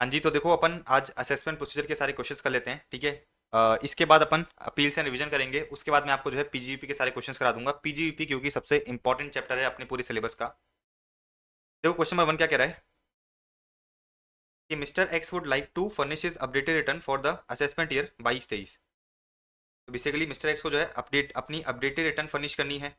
हाँ जी, तो देखो अपन आज असेसमेंट प्रोसीजर के सारे क्वेश्चंस कर लेते हैं, ठीक है। इसके बाद अपन अपील से रिवीजन करेंगे, उसके बाद मैं आपको जो है पीजीवीपी के सारे क्वेश्चंस करा दूंगा। पीजीवीपी क्योंकि सबसे इंपॉर्टेंट चैप्टर है अपने पूरे सिलेबस का। देखो क्वेश्चन नंबर 1 क्या कह रहा है कि mister X would like to furnish his updated return for the assessment year 22-23। तो बेसिकली मिस्टर एक्स को जो है अपनी अपडेटेड रिटर्न फर्निश करनी है।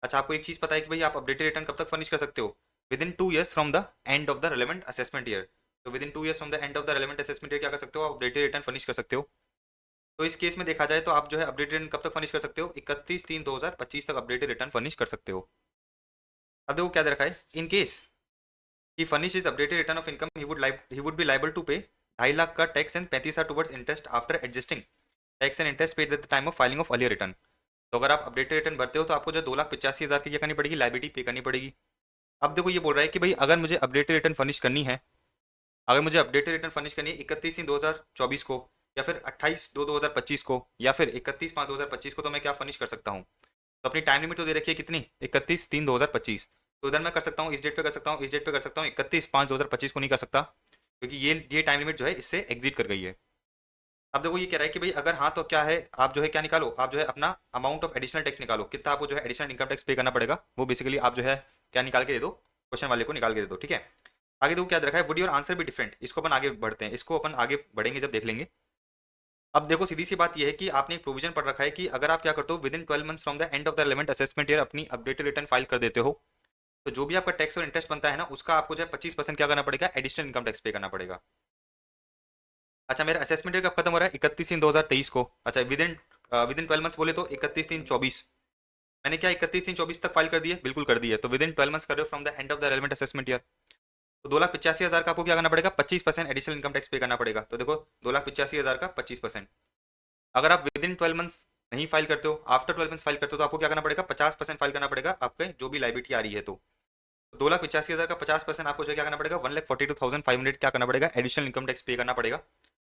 अच्छा, आपको एक चीज़ पता है कि भाई आप अपडेटेड रिटर्न कब तक फर्निश कर सकते हो? Within 2 years from the end of the relevant assessment year. तो within 2 years from the end of the relevant assessment year क्या कर सकते हो? आप अपडेटेड रिटर्न फर्निश कर सकते हो। तो इस केस में देखा जाए तो आप जो है अपडेटेड रिटर्न कब तक फर्निश कर सकते हो? 31/3/2025 तक अपडेटेड रिटर्न फर्निश कर सकते हो। अब देखो क्या दे रखा है, in case he furnish is updated return of income he would be liable to pay 2.5 lakh का tax and 35,000 towards interest after adjusting tax and interest paid at the time of filing of earlier return. तो अगर आप updated return भरते हो तो आपको जो 2,85,000 की क्या करनी पड़ेगी? लाइबिलिटी पे करनी पड़ेगी। अब देखो ये बोल रहा है कि भाई अगर मुझे अपडेटेड रिटर्न फर्निश करनी है, अगर मुझे अपडेटेड रिटर्न फर्निश करनी है 31/3/2024 को, या फिर 28/2/2025 को, या फिर 31/5/2025 को, तो मैं क्या फर्निश कर सकता हूँ? तो अपनी टाइम लिमिट तो दे रखी है कितनी? 31/3/2025। तो इधर मैं कर सकता हूँ, इस डेट पे कर सकता हूँ, इस डेट पे कर सकता हूँ, 31/5/2025 को नहीं कर सकता क्योंकि ये टाइम लिमिट जो है इससे एग्जिट कर गई है। अब देखो ये कह रहा है कि भाई अगर हाँ तो क्या है, आप जो है क्या निकालो, आप जो है अपना अमाउंट ऑफ एडिशनल टैक्स निकालो, कितना आपको जो है एडिशनल इनकम टैक्स पे करना पड़ेगा, वो बेसिकली आप जो है क्या निकाल के दे दो, क्वेश्चन वाले को निकाल के दे दो, ठीक है। आगे देखो क्या दे रखा है, would your answer be different. इसको अपन आगे बढ़ते हैं, इसको अपन आगे बढ़ेंगे जब देख लेंगे। अब देखो सीधी सी बात यह है कि आपने एक प्रोविजन पढ़ रखा है कि अगर आप क्या करते हो, with in 12 months from the end of the relevant assessment year अपनी अपडेटेड रिटर्न फाइल कर देते हो, तो जो भी आपका टैक्स और इंटरेस्ट बनता है ना, उसका आपको जो है 25% क्या करना पड़ेगा? एडिशनल इनकम टैक्स पे करना पड़ेगा। अच्छा, मेरा असेसमेंट ईयर कब खत्म हो रहा है? 31/3/2023 को। अच्छा, विद इन 12 मंथ्स बोले तो 31/3/24। मैंने क्या 31/3/24 तक फाइल कर दिए? बिल्कुल कर दिए। तो विद इन 12 मंथ्स कर रहे हो from the end of the relevant assessment year. तो 2,85,000 का आपको क्या करना पड़ेगा? 25% एडिशनल इनकम टैक्स पे करना पड़ेगा। तो देखो 2,85,000 का 25%। अगर आप विद इन 12 मंथ्स नहीं फाइल करते हो, आफ्टर 12 मंथ्स फाइल करते हो, तो आपको क्या करना पड़ेगा? 50% फाइल करना पड़ेगा आपके जो भी लाइबिलिटी आ रही है। तो 2,85,000 का 50% आपको जो है क्या करना पड़ेगा? 1,42,500 क्या करना पड़ेगा? एडिशनल इनकम टैक्स पे करना पड़ेगा,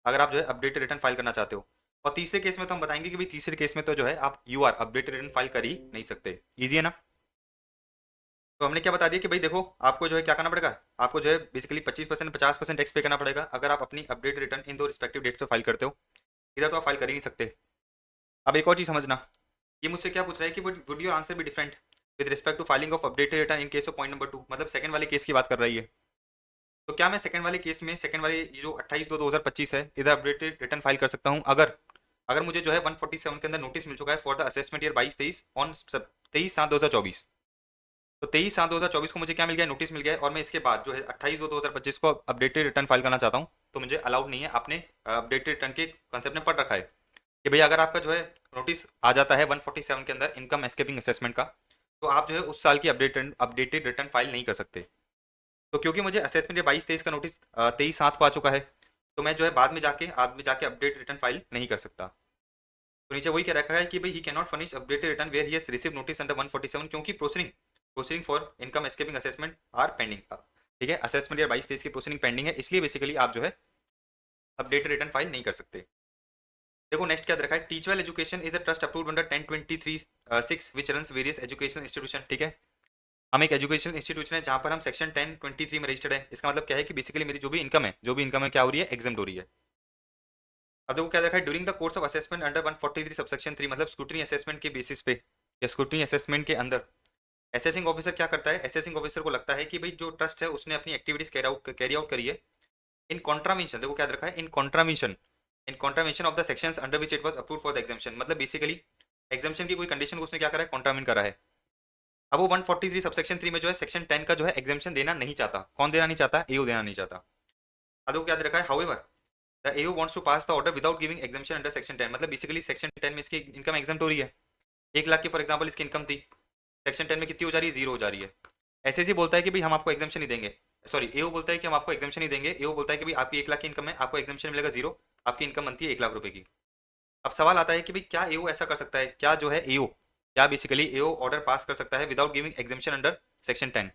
अगर आप जो है अपडेटेड रिटर्न फाइल करना चाहते हो। और तीसरे केस में तो हम बताएंगे कि भाई तीसरे केस में तो जो है आप you are updated return file कर ही नहीं सकते। इजी है ना? तो हमने क्या बता दिया कि भाई देखो आपको जो है क्या करना पड़ेगा, आपको जो है बेसिकली 25% 50% टैक्स पे करना पड़ेगा अगर आप अपनी अपडेट रिटर्न इन दो रिस्पेक्टिव डेट्स पे फाइल करते हो। इधर तो आप फाइल कर ही नहीं सकते। अब एक और चीज़ समझना, ये मुझसे क्या पूछ रहा है कि would your answer be different with respect to filing of updated return in case of point number 2, मतलब सेकंड वाले केस की बात कर रही है। तो क्या मैं सेकंड वाले केस में, सेकंड वाले जो 28/2/2025 है, इधर अपडेटेड रिटर्न फाइल कर सकता हूँ अगर अगर मुझे जो है 147 के अंदर नोटिस मिल चुका है for the assessment year 22-23 on 23/7/2024। तो 23/7/2024 को मुझे क्या मिल गया? नोटिस मिल गया है, और मैं इसके बाद जो है 28/2/2025 को अपडेटेड रिटर्न फाइल करना चाहता हूँ, तो मुझे अलाउड नहीं है। आपने अपडेटेड रिटर्न के कॉन्सेप्ट में पढ़ रखा है कि भाई अगर आपका जो है नोटिस आ जाता है 147 के अंदर इनकम एस्केपिंग असेसमेंट का, तो आप जो है उस साल की अपडेटेड रिटर्न फाइल नहीं कर सकते। तो क्योंकि मुझे असेसमेंट 22-23 का नोटिस 23/7 को आ चुका है, तो मैं जो है बाद में जाके अपडेट रिटर्न फाइल नहीं कर सकता। तो नीचे वही कह रखा है कि भाई he can not furnish updated return where he has receive notice under 147, क्योंकि proceeding for income escaping assessment are pending. ठीक है, असेसमेंट ईयर 22-23 की प्रोसीडिंग पेंडिंग है, इसलिए बेसिकली आप जो है अपडेटेड रिटर्न फाइल नहीं कर सकते। देखो नेक्स्ट क्या दे रखा है, Teachwell education is a trust approved under 1023(6) which runs various education institution. ठीक है, हम एक एजुकेशन इंस्टीट्यूशन है जहाँ पर हम सेक्शन 1023 में रजिस्टर्ड है। इसका मतलब क्या है कि बेसिकली मेरी जो भी इनकम है क्या हो रही है? एग्जाम हो रही है। अब देखो क्या देखा है, during the course of assessment under 143 subsection 3, मतलब स्क्रूटनी असेसमेंट के बेसिस पे या स्क्रूटनी असेसमेंट के अंदर असेसिंग ऑफिसर क्या करता है? असेसिंग ऑफिसर को लगता है कि भाई जो ट्रस्ट है उसने अपनी एक्टिविटीज कैरी आउट करी है इन कॉन्ट्रावेंशन। देखो क्या रखा है, in contravention of the sections under which it was approved for the exemption, मतलब बेसिकली एग्जामिशन की कोई कंडीशन को उसने क्या करा है? कॉन्ट्रावेंट करा है। अब वो 143 सबसेक्शन 3 में जो है सेक्शन 10 का जो है एग्जामिशन देना नहीं चाहता। कौन देना नहीं चाहता? एओ देना नहीं चाहता। अब देखो क्या दे रखा है, however the AO wants to pass the order without giving exemption under section 10, मतलब बेसिकली सेक्शन 10 में इसकी इनकम एग्जाम हो रही है। 1 लाख की फॉर एग्जाम्पल इसकी इनकम थी, सेक्शन 10 में कितनी हो जा रही है? जीरो हो जा रही है। एसएससी बोलता है कि भाई हम आपको एग्जामिशन नहीं देंगे, सॉरी एओ बोलता है कि हम आपको एग्जामिशन नहीं देंगे। एओ बोलता है कि भाई आपकी 1 लाख की इनकम है, आपको एग्जामिशन मिलेगा जीरो, आपकी इनकम बनती है 1 लाख रुपए की। अब सवाल आता है कि भाई क्या एओ ऐसा कर सकता है? क्या जो है एओ, क्या बेसिकली एओ ऑर्डर पास कर सकता है without giving exemption under section 10?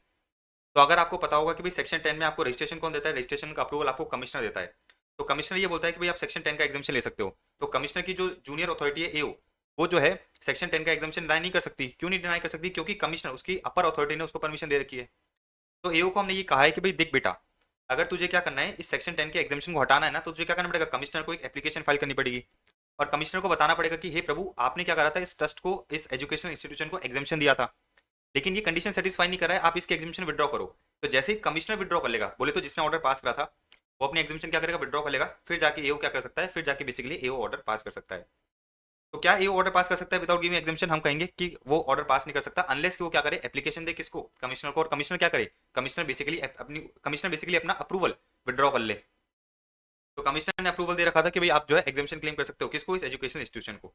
तो अगर आपको पता होगा कि भाई सेक्शन 10 में आपको रजिस्ट्रेशन कौन देता है? रजिस्ट्रेशन का अप्रूवल आपको कमिश्नर देता है। तो कमिश्नर ये बोलता है कि भाई आप सेक्शन 10 का एग्जामिशन ले सकते हो। तो कमिश्नर की जो जूनियर अथॉरिटी है एओ, वो जो है सेक्शन 10 का एग्जामिशन डिनाई नहीं कर सकती। क्यों नहीं डिनाई कर सकती? क्योंकि कमिश्नर, उसकी अपर अथॉरिटी ने उसको परमिशन दे रखी है। तो एओ को हमने ये कहा है कि भाई देख बेटा, अगर तुझे क्या करना है, इस सेक्शन 10 के एग्जामिशन को हटाना है ना, तो तुझे क्या करना पड़ेगा, कमिश्नर को एक एप्लीकेशन फाइल करनी पड़ेगी और कमिश्नर को बताना पड़ेगा कि हे प्रभु, आपने क्या करा था, इस ट्रस्ट को, इस एजुकेशनल इंस्टीट्यूशन को एग्जामिशन दिया था, लेकिन ये कंडीशन सेटिस्फाई नहीं कर रहा है, आप इसके एग्जामिशन विड्रॉ करो। तो जैसे ही कमिश्नर विड्रॉ कर लेगा, बोले तो जिसने ऑर्डर पास करा था वो अपने एग्जामिशन क्या करेगा, विड्रॉ कर लेगा, फिर जाके एओ क्या कर सकता है, फिर जाके बेसिकली एओ ऑर्डर पास कर सकता है। तो क्या एओ ऑर्डर पास कर सकता है विदाउट गिविंग एग्जामिशन? हम कहेंगे कि वो ऑर्डर पास नहीं कर सकता अनलेस कि वो क्या करे, एप्लीकेशन दे किसको, कमिश्नर को, और कमिश्नर क्या करे, कमिश्नर बेसिकली अपना अप्रूवल विड्रॉ कर ले। तो कमिश्नर ने अप्रूवल दे रखा था कि भाई आप जो है एग्जामिशन क्लेम कर सकते हो, किसको, इस एजुकेशन इंस्टीट्यूशन को।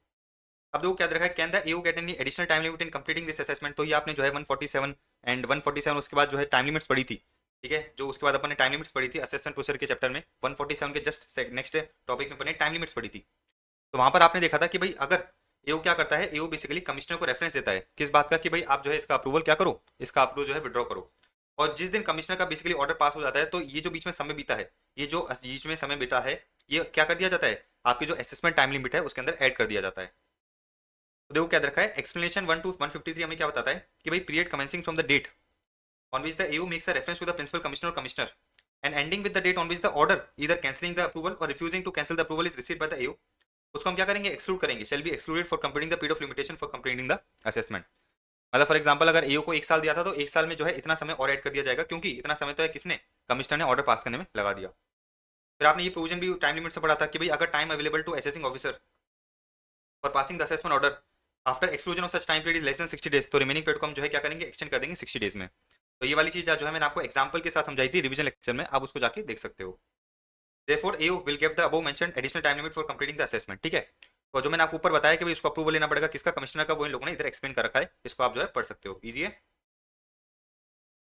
अब देखो क्या दे रखा है, can the AO get any additional time limit in completing this assessment. तो ये आपने जो है 147 एंड 147 उसके बाद जो है टाइम लिमिट्स पढ़ी थी, ठीक है, जो उसके बाद अपन ने टाइम लिमिट्स पढ़ी थी असेसमेंट प्रोसीजर के चैप्टर में, 147 के जस्ट नेक्स्ट टॉपिक में अपन ने टाइम लिमिट्स पढ़ी थी। तो वहां पर आपने देखा था कि भाई अगर एओ क्या करता है, एओ बेसिकली कमिश्नर को रेफरेंस देता है किस बात का, कि भाई आप जो है इसका अप्रूवल क्या करो, इसका अप्रूवल जो है विड्रॉ करो। और जिस दिन कमिश्नर का बेसिकली ऑर्डर पास हो जाता है, तो ये जो बीच में समय बीता है, ये जो बीच में समय बीता है, ये क्या कर दिया जाता है, आपकी जो असेसमेंट टाइम लिमिट है उसके अंदर ऐड कर दिया जाता है। तो देखो क्या दे रखा है, एक्सप्लेनेशन 1 to 153 हमें क्या बताता है कि भाई period commencing from the date on which the AO makes a reference to the principal commissioner और commissioner and ending with the date on which the order either cancelling the approval और refusing to cancel the approval is received by the AO, उसको हम क्या करेंगे, exclude करेंगे, shall be excluded for completing the period of limitation for completing the assessment. मतलब for example अगर एओ को 1 साल दिया था, तो 1 साल में जो है इतना समय और ऐड कर दिया जाएगा, क्योंकि इतना समय तो है किसने, कमिश्नर ने ऑर्डर पास करने में लगा दिया। फिर आपने ये प्रोविजन भी टाइम लिमिट से पढ़ा था कि भाई अगर time available to assessing officer for passing the assessment order after exclusion of such time period less than 60 days, तो रिमेनिंग पीरियड को हम जो है क्या करेंगे, एक्सटेंड कर देंगे 60 डेज में। तो ये वाली चीज जो है मैंने आपको एग्जांपल के साथ समझाई थी रिवीजन लेक्चर में, आप उसको जाके देख सकते हो। Therefore, AO will give the above mentioned additional time limit for completing the assessment, ठीक है। तो जो मैंने आपको ऊपर बताया कि भाई उसको अप्रूवल लेना पड़ेगा किसका, कमिश्नर का, वो इन लोगों ने इधर एक्सप्लेन कर रखा है, इसको आप जो है पढ़ सकते हो, इजी है।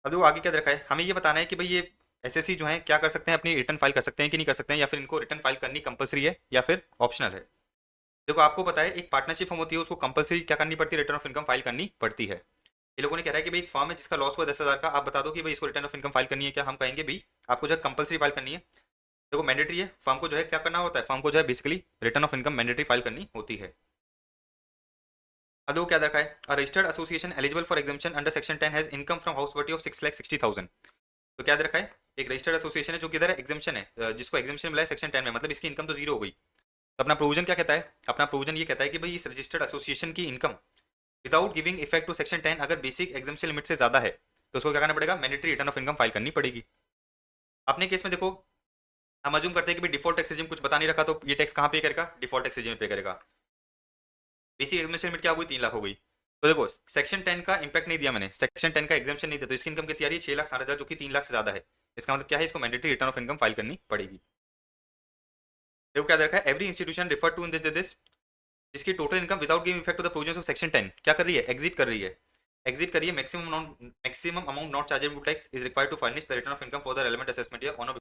अब देखो आगे क्या दे रखा है, हमें ये बताना है कि भाई ये एसएससी जो है क्या कर सकते हैं, अपनी रिटर्न फाइल कर सकते हैं कि नहीं कर सकते हैं, या फिर इनको रिटर्न फाइल करनी कंपलसरी है या फिर ऑप्शनल है। देखो आपको पता है एक पार्टनरशिप फॉर्म होती है, उसको कंपलसरी क्या करनी पड़ती है, रिटर्न ऑफ इनकम फाइल करनी पड़ती है। ये लोगों ने कह रहा है कि भाई एक फॉर्म है जिसका लॉस हुआ 10,000 का, आप बता दो कि भाई इसको रिटर्न ऑफ इनकम फाइल करनी है क्या, हम कहेंगे भाई आपको जो है कंपलसरी फाइल करनी है। देखो मैंडेटरी है, फर्म को जो है क्या करना होता है, फर्म को जो है basically return of income mandatory file करनी होती है। अब देखो क्या रखा है, a registered association eligible for exemption under section 10 has income from house property of 6,60,000। तो क्या दे रखा है, एक रजिस्टर्ड एसोसिएशन है जो किधर है, एग्जामिशन है, जिसको एग्जामिशन मिला है सेक्शन 10 में, मतलब इसकी इनकम तो जीरो हो गई। तो अपना प्रोविजन क्या कहता है, अपना प्रोविजन ये कहता है कि भाई इस रजिस्टर्ड एसोसिएशन की income without giving effect to section 10 अगर बेसिक एग्जामिशन लिमिट से ज्यादा है, तो उसको क्या करना पड़ेगा, mandatory return of income file करनी पड़ेगी। अपने केस में देखो हम अज्यूम करते हैं कि भाई डिफॉल्ट टैक्स रेजिम कुछ बता नहीं रखा, तो ये टैक्स कहाँ पे करेगा, डिफॉल्ट टैक्स रेजिम पे करेगा। बेसिक एग्जामिशन लिमिट क्या हो गई, 3 लाख हो गई। तो देखो सेक्शन 10 का इंपैक्ट नहीं दिया मैंने, सेक्शन 10 का एग्जामिशन नहीं दिया, तो इसकी इनकम कितनी आ रही है, 6,60,000, जो कि 3 लाख से ज्यादा है। इसका मतलब क्या है, इसको mandatory return of income file करनी पड़ेगी। देखो क्या देखा है, every institution refer to in this जिसकी total income without giving effect to the provisions of section 10 क्या कर रही है, एग्जिट कर रही है, एग्जिट करिए, maximum amount not chargeable to tax is required to furnish the return of income for the relevant assessment year on.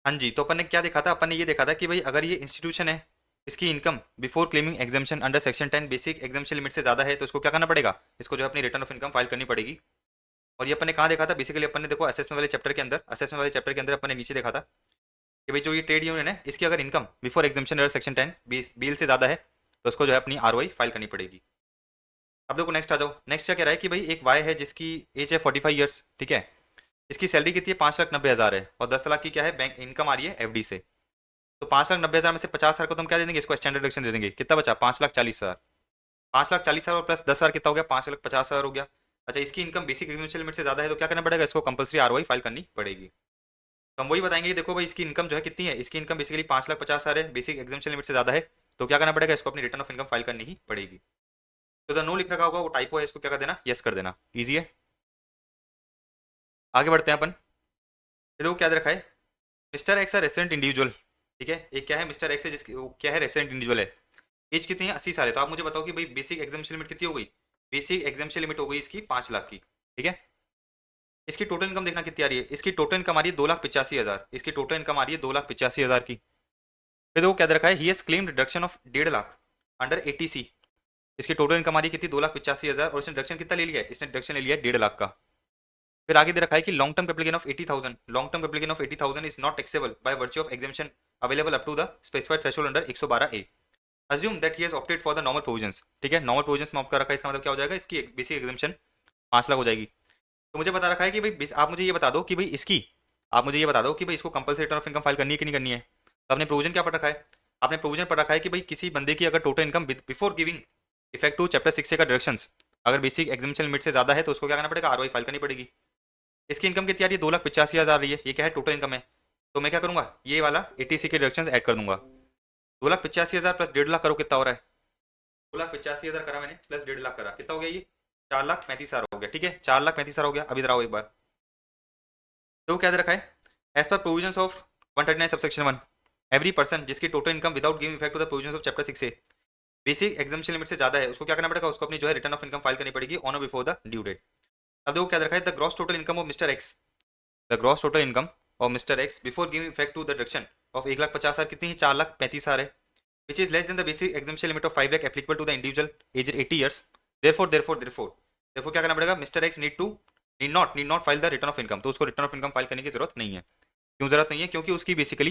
हाँ जी, तो अपन ने क्या देखा था, अपन ने ये देखा था कि भाई अगर ये इंस्टीट्यूशन है, इसकी income before claiming exemption under section 10 basic exemption limit से ज्यादा है, तो इसको क्या करना पड़ेगा, इसको जो है अपनी रिटर्न ऑफ इनकम फाइल करनी पड़ेगी। और ये अपन ने कहाँ देखा था, बेसिकली अपन ने देखो असेसमेंट वाले चैप्टर के अंदर, असेसमेंट वाले चैप्टर के अंदर अपन ने नीचे देखा था कि भाई जो ये ट्रेड यूनियन है, इसकी अगर income before exemption under section 10 बील से ज्यादा है, तो उसको जो है अपनी आरओआई फाइल करनी पड़ेगी। अब देखो नेक्स्ट आ जाओ, नेक्स्ट क्या कह रहा है कि भाई एक वाई है जिसकी एज है 45 ईयर्स, ठीक है, इसकी सैलरी कितनी है, 5,90,000 है, और 10 लाख की क्या है बैंक इनकम आ रही है एफडी से। तो 5,90,000 में से 50,000 को तुम क्या दे देंगे, इसको स्टैंडर्ड डिडक्शन दे देंगे, कितना बचा, 5,40,000। 5,40,000 और प्लस 10,000 कितना हो गया, 5,50,000 हो गया। अच्छा इसकी इनकम बेसिक एग्जामिनेशन लिमिट से ज्यादा है, तो क्या करना पड़ेगा, इसको कंपलसरी आरओआई फाइल करनी पड़ेगी। तो हम वही बताएंगे कि देखो भाई इसकी इनकम जो है कितनी है, इसकी इनकम बेसिकली 5,50,000 है, बेसिक एग्जामिनेशन लिमिट से ज्यादा है, तो क्या करना पड़ेगा, इसको अपनी रिटर्न ऑफ इनकम फाइल करनी ही पड़ेगी। तो द नो लिख रखा होगा वो टाइपो है, इसको क्या कर देना, यस कर देना, ईजी है। आगे बढ़ते हैं अपन, ये देखो क्या दे रखा है, मिस्टर एक्स है रेसिडेंट इंडिविजुअल, ठीक है, एक क्या है मिस्टर एक्स है जिसकी वो क्या है, रेसिडेंट इंडिविजुअल है, एज कितनी है, 80 साल है। तो आप मुझे बताओ कि भाई बेसिक एग्जामिनेशन लिमिट कितनी हो गई, बेसिक एग्जामिनेशन लिमिट हो गई इसकी 5 लाख की, ठीक है। इसकी टोटल इनकम देखना कितनी आ रही है, इसकी टोटल इनकम आ रही है 2,85,000, इसकी टोटल इनकम आ रही है 2,85,000 की। फिर देखो क्या दे रखा है, he has claimed deduction of 1.5 lakh under 80C। इसकी टोटल इनकम आ रही है कितनी, 2,85,000, और इसने डिडक्शन कितना ले लिया है, इसने डिडक्शन ले लिया है 1.5 लाख का। फिर आगे दे रखा है कि long term capital gain of 80,000, long term capital gain of 80,000 is not taxable by virtue of exemption available up to the specified threshold under 112A। Assume that he has opted for the normal provisions, ठीक है, normal provisions में opt कर रखा है, इसका मतलब क्या हो जाएगा, इसकी बेसिक एग्जामिशन 5 लाख हो जाएगी। तो मुझे बता रखा है कि भाई आप मुझे ये बता दो कि भाई इसकी आप मुझे ये बता दो कि भाई इसको compulsory return of income file करनी है कि नहीं करनी है। तो आपने प्रोविजन क्या पढ़ रखा है? आपने प्रोविजन पढ़ रखा है कि भाई किसी बंदे की अगर total income before giving effect to chapter 6 का डायरेक्शंस अगर बेसिक एग्जामिशन लिमिट से ज्यादा है तो उसको क्या करना पड़ेगा, आरओआई फाइल करनी पड़ेगी। इसकी इनकम कितनी आ रही है, 2,85,000 आ रही है। ये क्या है, टोटल इनकम है। तो मैं क्या करूंगा, ये वाला 80C के डायरेक्शंस ऐड कर दूंगा। 2,85,000 प्लस 1.5 लाख करो, कितना हो रहा है? 2,85,000 करा मैंने प्लस 1.5 लाख करा, कितना हो गया ये? 4,35,000 हो गया। ठीक है, 4,35,000 हो गया। अब इधर आओ एक बार, तो क्या दे रखा है, as per provisions of 139 subsection 1 every person जिसकी total income without giving effect to the provisions of chapter 6 से बेसिक एग्जामिशन लिमिट से ज्यादा है, उसको क्या करना पड़ेगा, उसको अपनी जो है रिटर्न ऑफ इनकम फाइल करनी पड़ेगी ऑन और बिफोर द ड्यू डेट। अब देखो क्या दे रखा है, the gross total income of mister X, the gross total income of mister X before giving effect to the deduction of 1,50,000 कितनी है, 4,35,000 है, which is less than the basic exemption limit of 5 lakh applicable to the individual aged 80 years. Therefore क्या करना पड़ेगा, mister x need not file the return of income. तो उसको return of income file करने की जरूरत नहीं है। क्यों जरूरत नहीं है? क्योंकि उसकी बेसिकली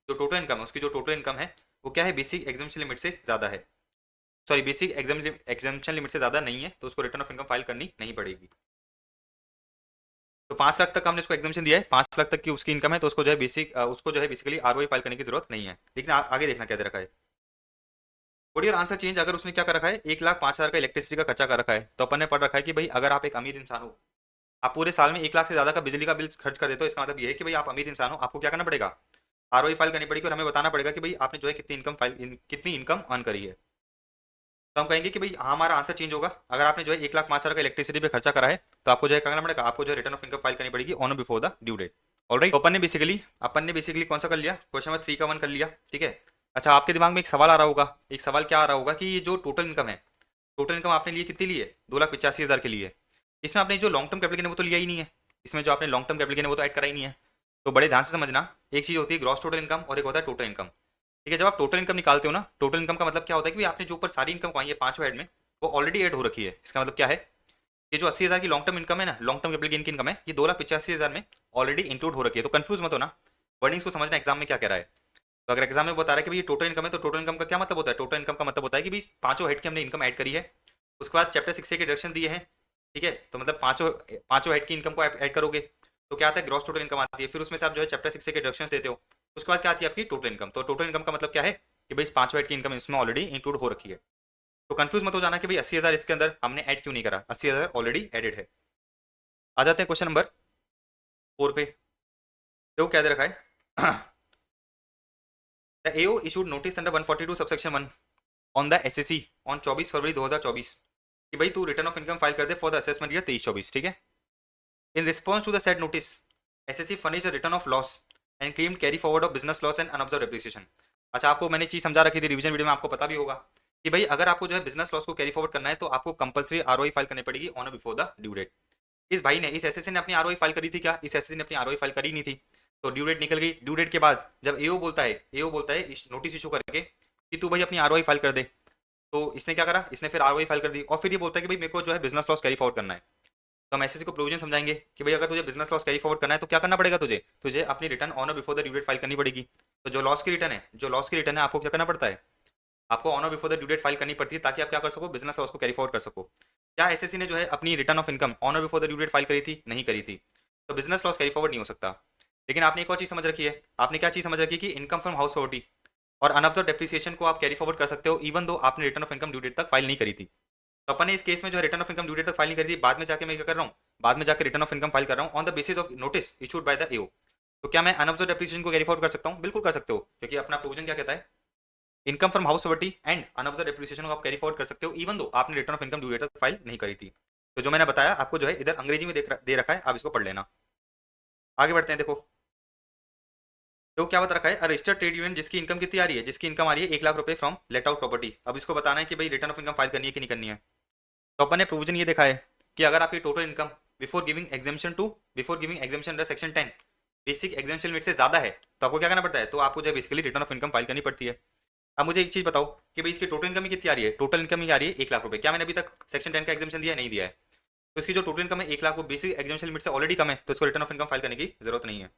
जो टोटल इनकम है, उसकी जो टोटल इनकम है वो क्या है, बेसिक एग्जामिशन लिमिट से ज्यादा है। सॉरी, बेसिक एग्जामिशन लिमिट से ज्यादा नहीं है, तो उसको रिटर्न ऑफ इनकम फाइल करनी नहीं पड़ेगी। तो 5 लाख तक हमने उसको एग्जामिशन दिया है, 5 लाख तक की उसकी इनकम है, तो उसको जो है उसको जो है बेसिकली आरओआई फाइल करने की जरूरत नहीं है। लेकिन आगे देखना क्या दे रखा है, वोट योर आंसर चेंज। अगर उसने क्या कर रखा है, 1,05,000 का इलेक्ट्रिसिटी का खर्चा कर रखा है, तो अपन ने पढ़ रखा है कि भाई अगर आप एक अमीर इंसान हो, आप पूरे साल में 1 लाख से ज्यादा का बिजली का बिल खर्च कर देते हो, इसका मतलब ये है कि भाई आप अमीर इंसान हो, आपको क्या करना पड़ेगा, आरओआई फाइल करनी पड़ेगी और हमें बताना पड़ेगा कि भाई आपने जो है कितनी इनकम अर्न करी है। तो हम कहेंगे कि भाई हाँ, हमारा आंसर चेंज होगा। अगर आपने जो है 1,05,000 का इलेक्ट्रिसिटी पे खर्चा करा है, तो आपको जो है क्या करना पड़ेगा, आपको जो है रिटर्न ऑफ इनकम फाइल करनी पड़ेगी on before the due date. Alright, तो अपन ने बेसिकली कौन सा कर लिया, क्वेश्चन नंबर 3 का 1 कर लिया। ठीक है। अच्छा, आपके दिमाग में एक सवाल आ रहा होगा, एक सवाल क्या आ रहा होगा कि ये जो टोटल इनकम है, टोटल इनकम आपने लिए कितनी ली है, 2,85,000 के लिए। इसमें आपने जो लॉन्ग टर्म कैपिटल है वो तो लिया ही नहीं है, इसमें जो आपने लॉन्ग टर्म कैपिटल है वो तो ऐड करा ही नहीं है। तो बड़े ध्यान से समझना, एक चीज होती है ग्रॉस टोटल इनकम और एक होता है टोटल इनकम। ठीक है, जब आप टोटल इनकम निकालते हो ना, टोटल इनकम का मतलब क्या होता है कि भाई आपने जो ऊपर सारी इनकम कमाई है पांचों हेड में, वो ऑलरेडी ऐड हो रखी है। इसका मतलब क्या है, ये जो 80,000 की लॉन्ग टर्म इनकम है ना, लॉन्ग टर्म कैपिटल गेन की इनकम है, ये 2,85,000 में ऑलरेडी इंक्लूड हो रखी है। तो कंफ्यूज मत हो ना, वर्डिंग्स को समझना एग्जाम में क्या कह रहा है। तो अगर एग्जाम में बता रहा है कि भाई टोटल इनकम है, तो टोटल इनकम का क्या मतलब होता है, टोटल इनकम का मतलब होता है कि भाई पांचों हेड की हमने इनकम ऐड करी है, उसके बाद चैप्टर 6 के डायरेक्शन दिए हैं। ठीक है, तो मतलब पांचों पांचों हेड की इनकम को ऐड करोगे तो क्या आता है, ग्रॉस टोटल इनकम आती है। फिर उसमें से आप जो है चैप्टर 6 के डायरेक्शन देते हो, उसके बाद क्या आती है आपकी टोटल इनकम। तो टोटल इनकम का मतलब क्या है कि भाई इस पांचों हेड की इनकम इसमें ऑलरेडी इंक्लूड हो रखी है। तो कंफ्यूज मत हो जाना कि भाई 80,000 इसके अंदर हमने ऐड क्यों नहीं करा, 80,000 ऑलरेडी एडेड है। आ जाते हैं क्वेश्चन नंबर 4 पे। देखो क्या दे रखा है, the AO issued notice under 142 subsection 1 on the SSC on 24 February 2024 कि भाई तू रिटर्न ऑफ इनकम फाइल कर दे फॉर द असेसमेंट ईयर 23-24। ठीक है, in response to the said notice SSC furnish the return of loss and claim carry forward of business loss and unabsorbed depreciation. अच्छा, आपको मैंने चीज समझा रखी थी रिवीजन वीडियो में, आपको पता भी होगा कि भाई अगर आपको जो है बिजनेस लॉस को कैरी फॉरवर्ड करना है तो आपको कंपल्सरी आरओआई फाइल करनी पड़ेगी on before the due date. इस भाई ने, इस एसएससी ने अपनी आरओआई फाइल करी थी क्या, इस एसएससी ने अपनी आरओआई फाइल करी नहीं थी। तो ड्यू डेट निकल गई। ड्यू डेट के बाद जब एओ बोलता है नोटिस इशू करके कि तू भाई अपनी आरओआई फाइल कर दे, तो इसने क्या करा, इसने फिर आरओआई फाइल कर दी और फिर ये बोलता है कि भाई मेरे को जो है बिजनेस लॉस कैरी फॉरवर्ड करना है। तो हम एसएससी को प्रोविजन समझाएंगे कि भाई अगर तुझे बिजनेस लॉस कैरी फॉरवर्ड करना है तो क्या करना पड़ेगा, तुझे तुझे अपनी रिटर्न ऑन और before the due date file करनी पड़ेगी। तो जो लॉस की रिटर्न है आपको क्या करना पड़ता है, आपको ऑन और before the due date file करनी पड़ती है, ताकि आप क्या कर सको, बिजनेस लॉस को कैरी फॉरवर्ड कर सको। क्या एसएससी ने जो है अपनी रिटर्न ऑफ इनकम ऑन और before the due date file करी थी, नहीं करी थी, तो बिजनेस लॉस कैरी फॉरवर्ड नहीं हो सकता। लेकिन आपने एक और चीज समझ रखी है, आपने क्या चीज समझ रखी है कि इनकम फ्रॉम हाउस प्रॉपर्टी और अनऑब्जर्व डेप्रिसिएशन को आप कैरी फॉरवर्ड कर सकते हो इवन दो आपने return of income due date तक फाइल नहीं करी थी। तो अपन ने इस केस में जो return of income due date तक फाइल नहीं करी थी, बाद में जाके मैं क्या कर रहा हूँ, बाद में जाकर रिटर्न ऑफ इनकम फाइल कर रहा हूँ on the basis of notice issued by the AO. तो क्या मैं अनऑब्जर्व डेप्रिसिएशन को कैरी फॉरवर्ड कर सकता हूँ, बिल्कुल कर सकते हो, क्योंकि अपना प्रोविजन क्या कहता है, income from house property and unabsorbed depreciation को आप कैरी फॉरवर्ड कर सकते हो इवन दो आपने return of income due date तक फाइल नहीं करी थी। तो जो मैंने बताया आपको जो है इधर अंग्रेजी में दे रखा है, आप इसको पढ़ लेना। आगे बढ़ते हैं। देखो तो क्या बता रखा है, रजिस्टर्ड ट्रेड यूनियन जिसकी इनकम कितनी आ रही है, जिसकी इनकम आ रही है 1 लाख रुपए फ्रॉम लेट आउट प्रॉपर्टी। अब इसको बताना है कि भाई रिटर्न ऑफ इनकम फाइल करनी है कि नहीं करनी है। तो अपन ने प्रोविजन ये देखा है कि अगर आपकी total income before giving exemption under section 10 basic exemption limit से ज्यादा है, तो आपको क्या करना पड़ता है, तो आपको जो है basically return of income file करनी पड़ती है। अब मुझे एक चीज बताओ कि भाई इसकी टोटल इनकम ही कितनी आ रही है, टोटल इनकम ही आ रही है 1 लाख रुपए। क्या मैंने अभी तक सेक्शन 10 का एग्जामेशन दिया, नहीं दिया है। तो इसकी जो टोटल इनकम है 1 लाख, वो बेसिक एग्जामेशन लिमिट से ऑलरेडी कम है, तो इसको रिटर्न ऑफ इनकम फाइल करने की जरूरत नहीं है।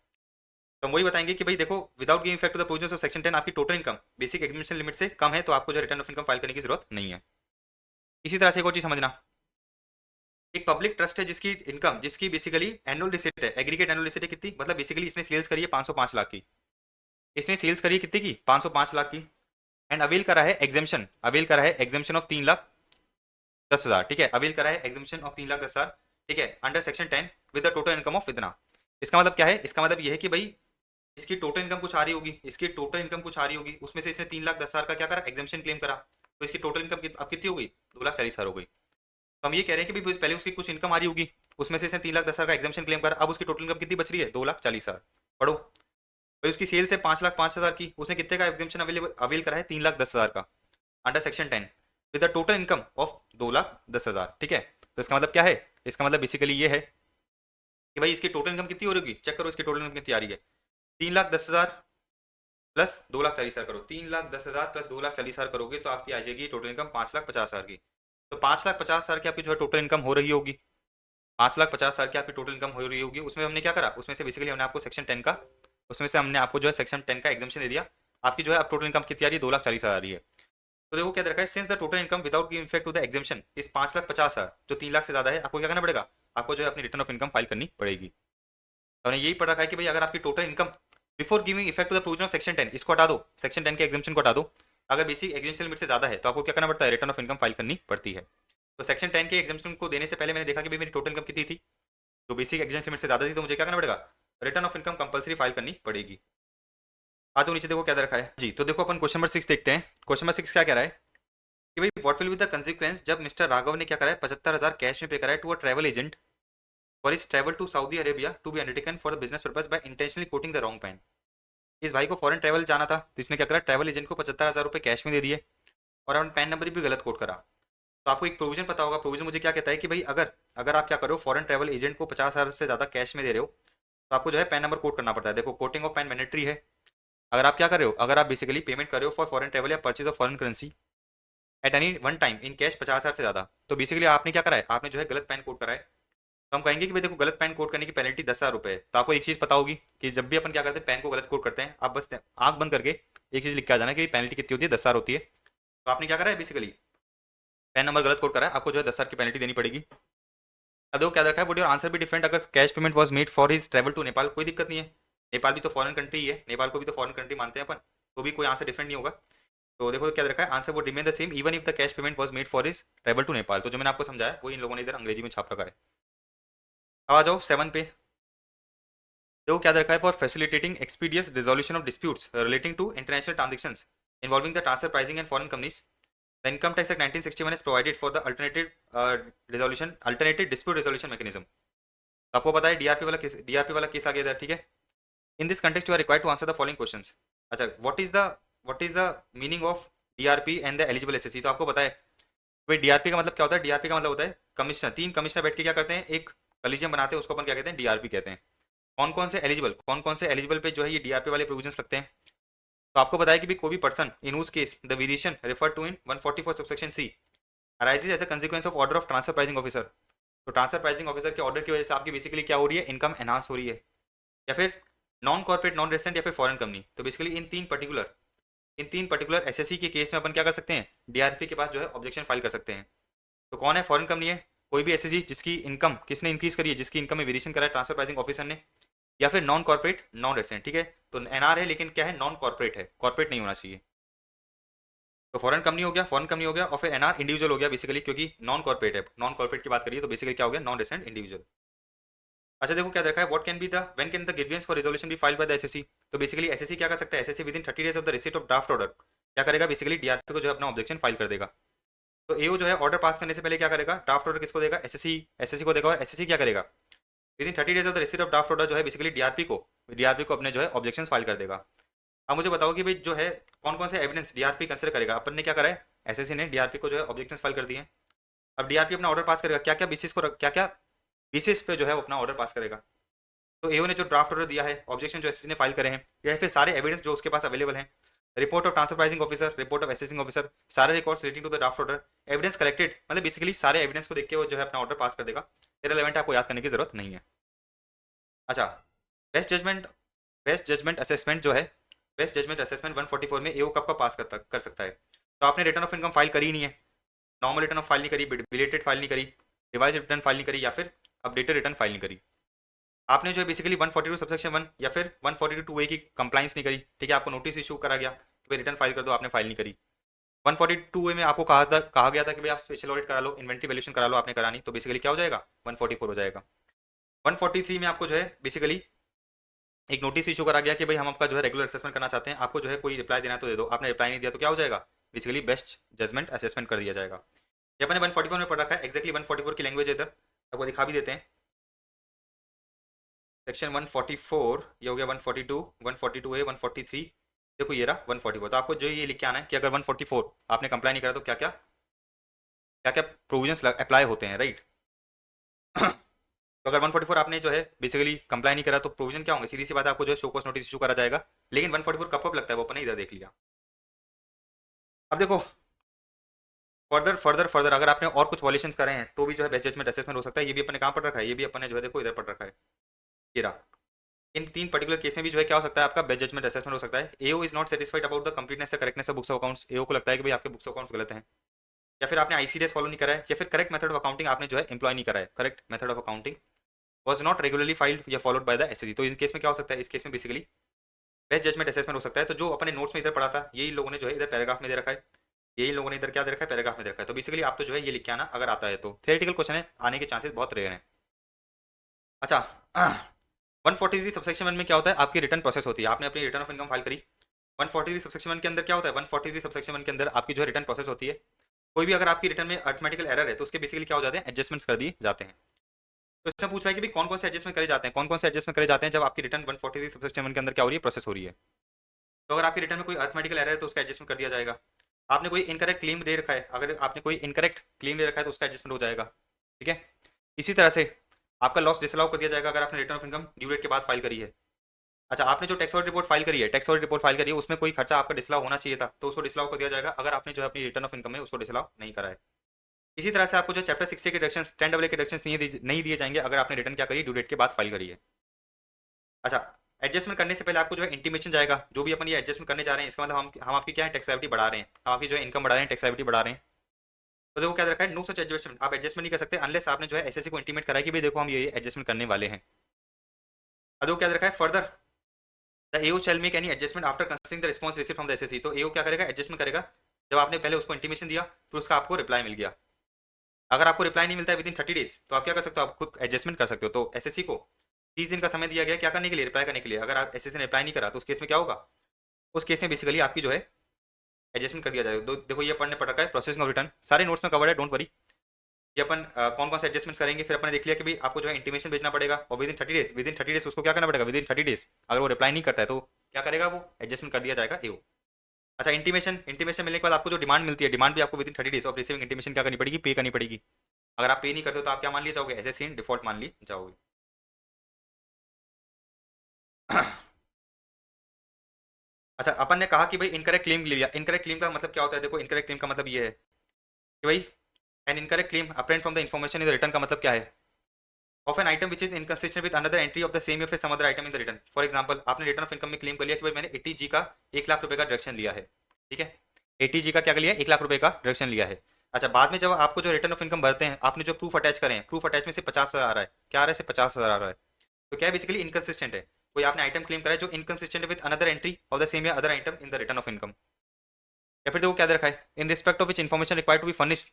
तो हम वही बताएंगे कि भाई देखो, without giving effect to the provisions of section 10 आपकी total income basic exemption limit से कम है, तो आपको जो रिटर्न ऑफ इनकम फाइल करने की जरूरत नहीं है। इसी तरह से एक और चीज समझना एक पब्लिक ट्रस्ट है जिसकी इनकम, जिसकी बेसिकली एनुअल रिसिट है, एग्रीगेट एनुअल रिसिट है कितनी, मतलब बेसिकली इसने सेल्स करी है 505 लाख की, इसने सेल्स करी है कितनी की, 505 लाख की, एंड अवेल करा है एग्जेम्पशन, अवेल करा है एग्जेम्पशन ऑफ 3,10,000, ठीक है, अवेल करा है एग्जेम्पशन ऑफ 3,10,000, ठीक है, under section 10 with the total income of इतना। इसका मतलब क्या है, इसका मतलब ये है कि भाई इसकी टोटल इनकम कुछ आ रही होगी, इसकी टोटल इनकम कुछ आ रही होगी, उसमें से इसने 3,10,000 का क्या करा, एग्जेम्पशन क्लेम करा, तो इसकी टोटल इनकम अब कितनी हो गई, 2,40,000 हो गई। तो हम ये कह रहे हैं कि भाई पहले उसकी कुछ इनकम आ रही होगी, उसमें से इसने 3,10,000 का एग्जेम्पशन क्लेम करा, अब उसकी टोटल इनकम कितनी बच रही है, 2,40,000। पढ़ो भाई, उसकी सेल्स है 5,05,000 की, उसने कितने का एग्जेम्पन अवेल करा है, 3,10,000 का, under section 10 with the total income of 2,10,000, ठीक है। तो इसका मतलब क्या है, इसका मतलब बेसिकली ये है कि भाई इसकी टोटल इनकम कितनी हो रही होगी, चेक करो इसकी टोटल इनकम कितनी आ रही है, 3,10,000 प्लस 2,40,000 करो, 3,10,000 प्लस 2,40,000 करोगे तो आपकी आ जाएगी टोटल इनकम 5,50,000 की। तो 5,50,000 की आपकी जो है टोटल इनकम हो रही होगी, 5,50,000 की आपकी टोटल इनकम हो रही होगी, उसमें हमने क्या करा, उसमें से बेसिकली हमने आपको सेक्शन 10 का, उसमें से हमने आपको जो है सेक्शन 10 का एग्जामेशन दे दिया, आपकी जो है अब टोटल इनकम कितनी आ रही है, 2,40,000 आ रही है। तो देखो क्या दे रखा है, since the total income without giving effect to the exemption is 5,50,000 जो 3 लाख से ज्यादा है, आपको क्या करना पड़ेगा, आपको जो है अपनी रिटर्न ऑफ इनकम फाइल करनी पड़ेगी। तो हमने यही पढ़ रखा है कि भाई अगर आपकी total income before giving effect to the provision of section 10, इसको हटा दो, सेक्शन 10 के एग्जामेशन को हटा दो, अगर बेसिक एग्जामेशन लिमिट से ज्यादा है तो आपको क्या करना पड़ता है, रिटर्न ऑफ इनकम फाइल करनी पड़ती है। तो सेक्शन 10 के एग्जामेशन को देने से पहले मैंने देखा कि भाई मेरी टोटल इनकम कितनी थी, तो बेसिक एग्जामेशन लिमिट से ज्यादा थी, तो मुझे क्या करना पड़ेगा, return of income compulsory file करनी पड़ेगी। आ जाओ नीचे देखो क्या दे रखा है जी। तो देखो अपन क्वेश्चन नंबर 6 देखते हैं। क्वेश्चन नंबर 6 क्या कह रहा है कि भाई what will be the consequence जब मिस्टर राघव ने क्या करा है, 75,000 कैश में पे करा है to a travel agent for his travel to Saudi Arabia to be undertaken for the business purpose by intentionally quoting the wrong PAN. इस भाई को फॉरेन ट्रैवल जाना था, तो इसने क्या करा, ट्रैवल एजेंट को 75,000 रुपये कैश में दे दिए और अपन पैन नंबर भी गलत कोट करा। तो आपको एक प्रोविजन पता होगा, प्रोविजन मुझे क्या कहता है कि भाई अगर अगर आप क्या करो, फॉरेन ट्रैवल एजेंट को 50,000 से ज़्यादा कैश में दे रहे हो तो आपको जो है पैन नंबर कोट करना पड़ता है। देखो कोटिंग ऑफ पैन मैंडेटरी है। अगर आप क्या कर रहे हो, अगर आप बेसिकली पेमेंट कर रहे हो फॉर फॉरेन ट्रैवल या purchase of foreign currency at any one time in cash 50,000 से ज़्यादा, तो बेसिकली आपने क्या करा है, आपने जो है गलत पैन कोड करा है। तो हम कहेंगे कि भाई देखो गलत पैन कोड करने की पेनल्टी 10,000 रुपये है। तो आपको एक चीज़ पता होगी कि जब भी अपन क्या करते हैं, पैन को गलत कोड करते हैं, आप बस आंख बंद करके एक चीज़ लिख के आ जाना कि पेनल्टी कितनी होती है, 10,000 होती है। तो आपने क्या करा है, बेसिकली पैन नंबर गलत कोड करा है, आपको जो है 10,000 की पेनल्टी देनी पड़ेगी। अब देखो क्या रखा है, would your answer be different अगर cash payment was made for his travel to Nepal, कोई दिक्कत नहीं है, नेपाल भी तो फॉरेन कंट्री ही है, नेपाल को भी तो फॉरेन कंट्री मानते हैं अपन, तो भी कोई आंसर डिफरेंट नहीं होगा। तो देखो क्या रखा है, आंसर वो remain the same even if the cash payment was made for his travel to Nepal. तो जो मैंने आपको समझाया वो इन लोगों ने इधर अंग्रेजी में छाप रखा है। अब आ जाओ 7 पे। देखो क्या रखा है, for facilitating expeditious resolution of disputes relating to international transactions involving the transfer pricing and foreign companies the income tax act 1961 is provided for the alternative dispute resolution mechanism. तो आपको पता है डीआरपी वाला केस आ गया था, ठीक है। In this context you are required to answer the following questions. अच्छा, what is the meaning of DRP and the eligible SSC. तो आपको पता है भाई डीआरपी का मतलब क्या होता है, डीआरपी का मतलब होता है कमिश्नर, 3 कमिश्नर बैठ के क्या करते हैं, एक कलीजियम बनाते हैं, उसको अपन क्या कहते हैं, डीआरपी कहते हैं। कौन कौन से एलिजिबल पे जो है ये डीआरपी वाले प्रोविजंस लगते हैं। तो आपको बताया कि भी कोई भी person in whose case the variation refer to in 144 subsection C arises as a consequence of order of transfer pricing officer. तो ट्रांसफर प्राइसिंग ऑफिसर के ऑर्डर की वजह से आपकी बेसिकली क्या हो रही है, इनकम एनहांस हो रही है, या फिर नॉन कॉर्पोरेट नॉन रेसिडेंट या फिर फॉरेन कंपनी। तो बेसिकली इन तीन पर्टिकुलर एसएससी के केस में अपन क्या कर सकते हैं, डीआरपी के पास जो है ऑब्जेक्शन फाइल कर सकते हैं। तो कौन है, फॉरेन कंपनी है, कोई भी एसएससी जिसकी इनकम किसने इंक्रीज करी है, जिसकी इनकम में वेरिएशन करा है ट्रांसफर प्राइसिंग ऑफिसर ने, या फिर नॉन कॉर्पोरेट नॉन रेसिडेंट, ठीक है। तो एनआर है लेकिन क्या है, नॉन कॉर्पोरेट है, कॉर्पोरेट नहीं होना चाहिए। तो फॉरेन कंपनी हो गया, और फिर एनआर इंडिविजुअल हो गया बेसिकली, क्योंकि नॉन कॉर्पोरेट है, नॉन कॉर्पोरेट की बात करिए तो बेसिकली क्या हो गया, नॉन रेसिडेंट इंडिविजुअल। अच्छा देखो क्या देखा है, what can be the when can the grievance for resolution be filed by the assessee. तो बेसिकली एसएससी क्या कर सकता है, SSC with in 30 days of the receipt of draft order क्या करेगा, बेसिकली डीआरपी को जो है अपना ऑब्जेक्शन फाइल कर देगा। तो एओ जो है ऑर्डर पास करने से पहले क्या करेगा, ड्राफ्ट ऑर्डर किसको देगा, एसएससी को देगा, और एसएससी क्या करेगा, with in 30 days of the receipt of draft order जो है बेसिकली डीआरपी को अपने जो है ऑब्जेक्शन फाइल कर देगा। अब मुझे बताओ कि भाई जो है कौन कौन से एविडेंस डीआरपी कंसिडर करेगा। अपन ने क्या करा है, एसएससी ने डीआरपी को जो है ऑब्जेक्शन फाइल कर दिए हैं। अब डीआरपी अपना ऑर्डर पास करेगा, क्या क्या बेसिस पे जो है वो अपना ऑर्डर पास करेगा। तो एओ ने जो ड्राफ्ट ऑर्डर दिया है, ऑब्जेक्शन जो एसएससी ने फाइल करे हैं, या फिर सारे एविडेंस जो उसके पास अवेलेबल हैं, report of transfer pricing officer, report of assessing officer, सारे records relating to the draft order, evidence collected, मतलब बेसिकली सारे एविडेंस को देख के वो जो है अपना ऑर्डर पास कर देगा। इररिलेवेंट आपको याद करने की जरूरत नहीं है। अच्छा, best judgement best judgement assessment जो है, बेस्ट जजमेंट असेसमेंट 144 में एओ कब का पास कर सकता है। तो आपने रिटर्न ऑफ इनकम फाइल करी नहीं है, नॉर्मल रिटर्न ऑफ फाइल नहीं करी, बिलेटेड फाइल नहीं करी, रिवाइज रिटर्न फाइल नहीं करी या फिर अपडेटेड रिटर्न फाइल नहीं करी। आपने जो है बेसिकली 142 सबसेक्शन 1 या फिर 142 ए की कंप्लाइंस नहीं करी, ठीक है, आपको नोटिस इशू करा गया कि भाई रिटर्न फाइल कर दो, आपने फाइल नहीं करी। 142 ए में आपको कहा गया था कि भाई आप स्पेशल ऑडिट करा लो, इन्वेंट्री वैल्यूएशन करा लो, आपने करा नहीं, तो बेसिकली क्या हो जाएगा, 144 हो जाएगा। 143 में आपको जो है बेसिकली एक नोटिस इशू करा गया कि भाई हम आपका जो है रेगुलर असेसमेंट करना चाहते हैं, आपको जो है कोई रिप्लाई देना है तो दे दो, आपने रिप्लाई नहीं दिया तो क्या हो जाएगा, बेसिकली बेस्ट जजमेंट असेसमेंट कर दिया जाएगा। ये अपने 144 में पढ़ रखा है, एक्जैक्टली 144 की लैंग्वेज है इधर, आपको दिखा भी देते हैं। सेक्शन 144 ये हो गया, 142, 142 ए, 143, देखो ये रहा 144। तो आपको जो ये लिख के आना है कि अगर 144 आपने कंप्लाई नहीं करा तो क्या क्या क्या क्या प्रोविजंस अप्लाई होते हैं, राइट। तो अगर 144 आपने जो है बेसिकली कंप्लाई नहीं करा तो प्रोविजन क्या होंगे, सीधी सी बात है, आपको जो है शो कॉज नोटिस इशू करा जाएगा। लेकिन 144 कब कब लगता है वो अपने इधर देख लिया। अब देखो फर्दर फर्दर फर्दर अगर आपने और कुछ वॉल्यूशंस करे हैं तो भी जो है बेस्ट जजमेंट असेसमेंट हो सकता है। ये भी अपने कहाँ पढ़ रखा है, ये भी अपने जो है देखो इधर पढ़ रखा है, ये रहा। इन तीन पर्टिकुलर केस में भी जो है क्या हो सकता है, आपका बेस्ट जजमेंट असेसमेंट हो सकता है। AO is not satisfied about the completeness या correctness of books of accounts, AO को लगता है कि भाई आपके बुक्स ऑफ अकाउंट्स गलत हैं, या फिर आपने आईसीडीएस फॉलो नहीं करा है, या फिर करेक्ट मेथड ऑफ अकाउंटिंग आपने जो है एम्प्लॉय नहीं करा है, correct method of accounting was not regularly filed या फॉलोड बाय द एसएससी। तो इस केस में क्या हो सकता है, इस केस में बेसिकली बेस्ट जजमेंट असेसमेंट हो सकता है। तो जो अपने नोट्स में इधर पढ़ा था यही लोगों ने जो है इधर पैराग्राफ में दे रखा है, यही लोगों ने इधर क्या दे रखा है, पैराग्राफ में दे रखा है। तो बेसिकली आप तो जो है ये लिख के आना अगर आता है तो, थियोरेटिकल क्वेश्चन है आने के चांसेस बहुत रेयर हैं। अच्छा 143 सबसेक्शन 1 में क्या होता है, आपकी रिटर्न प्रोसेस होती है, आपने अपनी रिटर्न ऑफ इनकम फाइल करी। 143 सबसेक्शन 1 के अंदर क्या होता है, 143 सबसेक्शन 1 के अंदर आपकी जो है रिटर्न प्रोसेस होती है। कोई भी अगर आपकी रिटर्न में अर्थमेटिकल एरर है तो उसके बेसिकली क्या हो जाते हैं, एडजस्टमेंट्स कर दिए जाते हैं। तो इसमें पूछ रहा है कि भाई कौन कौन से एडजस्टमेंट करे जाते हैं, कौन कौन से एडजस्टमेंट करे जाते हैं जब आपकी रिटर्न 143 सबसेक्शन 1 के अंदर क्या हो रही है, प्रोसेस हो रही है। तो अगर आपकी रिटर्न में कोई अर्थमेटिकल एरर है तो उसका एडजस्टमेंट कर दिया जाएगा। आपने कोई इनकरेक्ट क्लेम दे रखा है, अगर आपने कोई इनकरेक्ट क्लेम दे रखा है तो उसका एडजस्टमेंट हो जाएगा, ठीक है। इसी तरह से आपका लॉस डिसअलाउ कर दिया जाएगा अगर आपने return of income due date के बाद फाइल करी है। अच्छा आपने जो टैक्स ऑडिट रिपोर्ट फाइल करी है, टैक्स ऑडिट रिपोर्ट फाइल करी है, उसमें कोई खर्चा आपका डिसअलाउ होना चाहिए था तो उसको डिसअलाउ कर दिया जाएगा अगर आपने जो है अपनी रिटर्न ऑफ इनकम में उसको डिसअलाउ नहीं करा है। इसी तरह से आपको जो चैप्टर 60 के डिडक्शंस 10 डबल के डिडक्शंस नहीं दिए जाएंगे अगर आपने रिटर्न क्या करी, ड्यू डेट के बाद फाइल करी है। अच्छा एडजस्टमेंट करने से पहले आपको जो है इंटीमेशन जाएगा, जो भी अपन ये एडजस्टमेंट करने जा रहे हैं इसका मतलब हम आपकी क्या है, टैक्स लायबिलिटी बढ़ा रहे हैं, हम आपकी जो है इनकम बढ़ा रहे हैं, टैक्स लायबिलिटी बढ़ा रहे हैं। तो देखो क्या रखा है, नो सच एडजस्टमेंट, आप एडजस्टमेंट नहीं कर सकते अनलेस आपने जो है एसएससी को इंटीमेट करा है कि भाई देखो हम ये एडजस्टमेंट करने वाले हैं। अब देखो क्या रखा है further, the AO shell make any adjustment after considering the response received from the assessee. तो एओ क्या करेगा, एडजस्टमेंट करेगा जब आपने पहले उसको इंटीमेशन दिया फिर उसका आपको रिप्लाई मिल गया। अगर आपको रिप्लाई नहीं मिलता है विद इन 30 डेज तो आप क्या कर सकते हो, आप खुद एडजस्टमेंट कर सकते हो। तो एसएससी को 30 दिन का समय दिया गया क्या करने के लिए, रिप्लाई करने के लिए। अगर आप एसएससी ने रिप्लाई नहीं करा तो उस केस में क्या होगा, उस केस में बेसिकली आपकी जो है एडजस्टमेंट कर दिया जाएगा। देखो ये पढ़ने पड़ रखा है, प्रोसेसिंग ऑफ रिटर्न सारे नोट्स में कवर्ड है, डोंट वरी। ये अपन कौन कौन से एडजस्टमेंट्स करेंगे, फिर अपन ने देख लिया कि भाई आपको जो है इंटीमेशन भेजना पड़ेगा और विद इन 30 डेज उसको क्या करना पड़ेगा, विद इन 30 डेज अगर वो रिप्लाई नहीं करता है तो क्या करेगा, वो एडजस्टमेंट कर दिया जाएगा एओ। अच्छा इंटीमेशन इंटीमेशन मिलने के बाद आपको जो डिमांड मिलती है, डिमांड भी आपको with in 30 days of receiving intimation क्या करनी पड़ेगी, पे करनी पड़ेगी। अगर आप पे नहीं करते हो तो आप क्या मान लिए जाओगे, एसएससी इन डिफॉल्ट मान लिए जाओगे। अच्छा अपन ने कहा कि भाई इनकरेक्ट क्लेम ले लिया, इनकरेक्ट क्लेम का मतलब क्या होता है, देखो इनकरेक्ट क्लेम का मतलब ये है कि भाई an incorrect claim apparent from the information in the return का मतलब क्या है, of an item which is inconsistent with another entry of the same या फिर some other item in the return. For example आपने रिटर्न ऑफ इनकम में claim कर लिया कि भाई मैंने 80G का 1 लाख रुपए का डिडक्शन लिया है, ठीक है, 80G का क्या कर लिया, 1 लाख रुपए का डिडक्शन लिया है। अच्छा बाद में जब आपको जो रिटर्न ऑफ इनकम भरते हैं आपने जो प्रूफ अटैच करें, प्रूफ अटैच में से 50,000 आ रहा है, क्या आ रहा है, से 50,000 आ रहा है। तो क्या है बेसिकली इनकंसिस्टेंट है, कोई आपने आइटम क्लेम करा है जो इनकंसिस्टेंट है with another entry of the same या other item in the return of income. या फिर देखो क्या दे रखा है, in respect of which information required to be furnished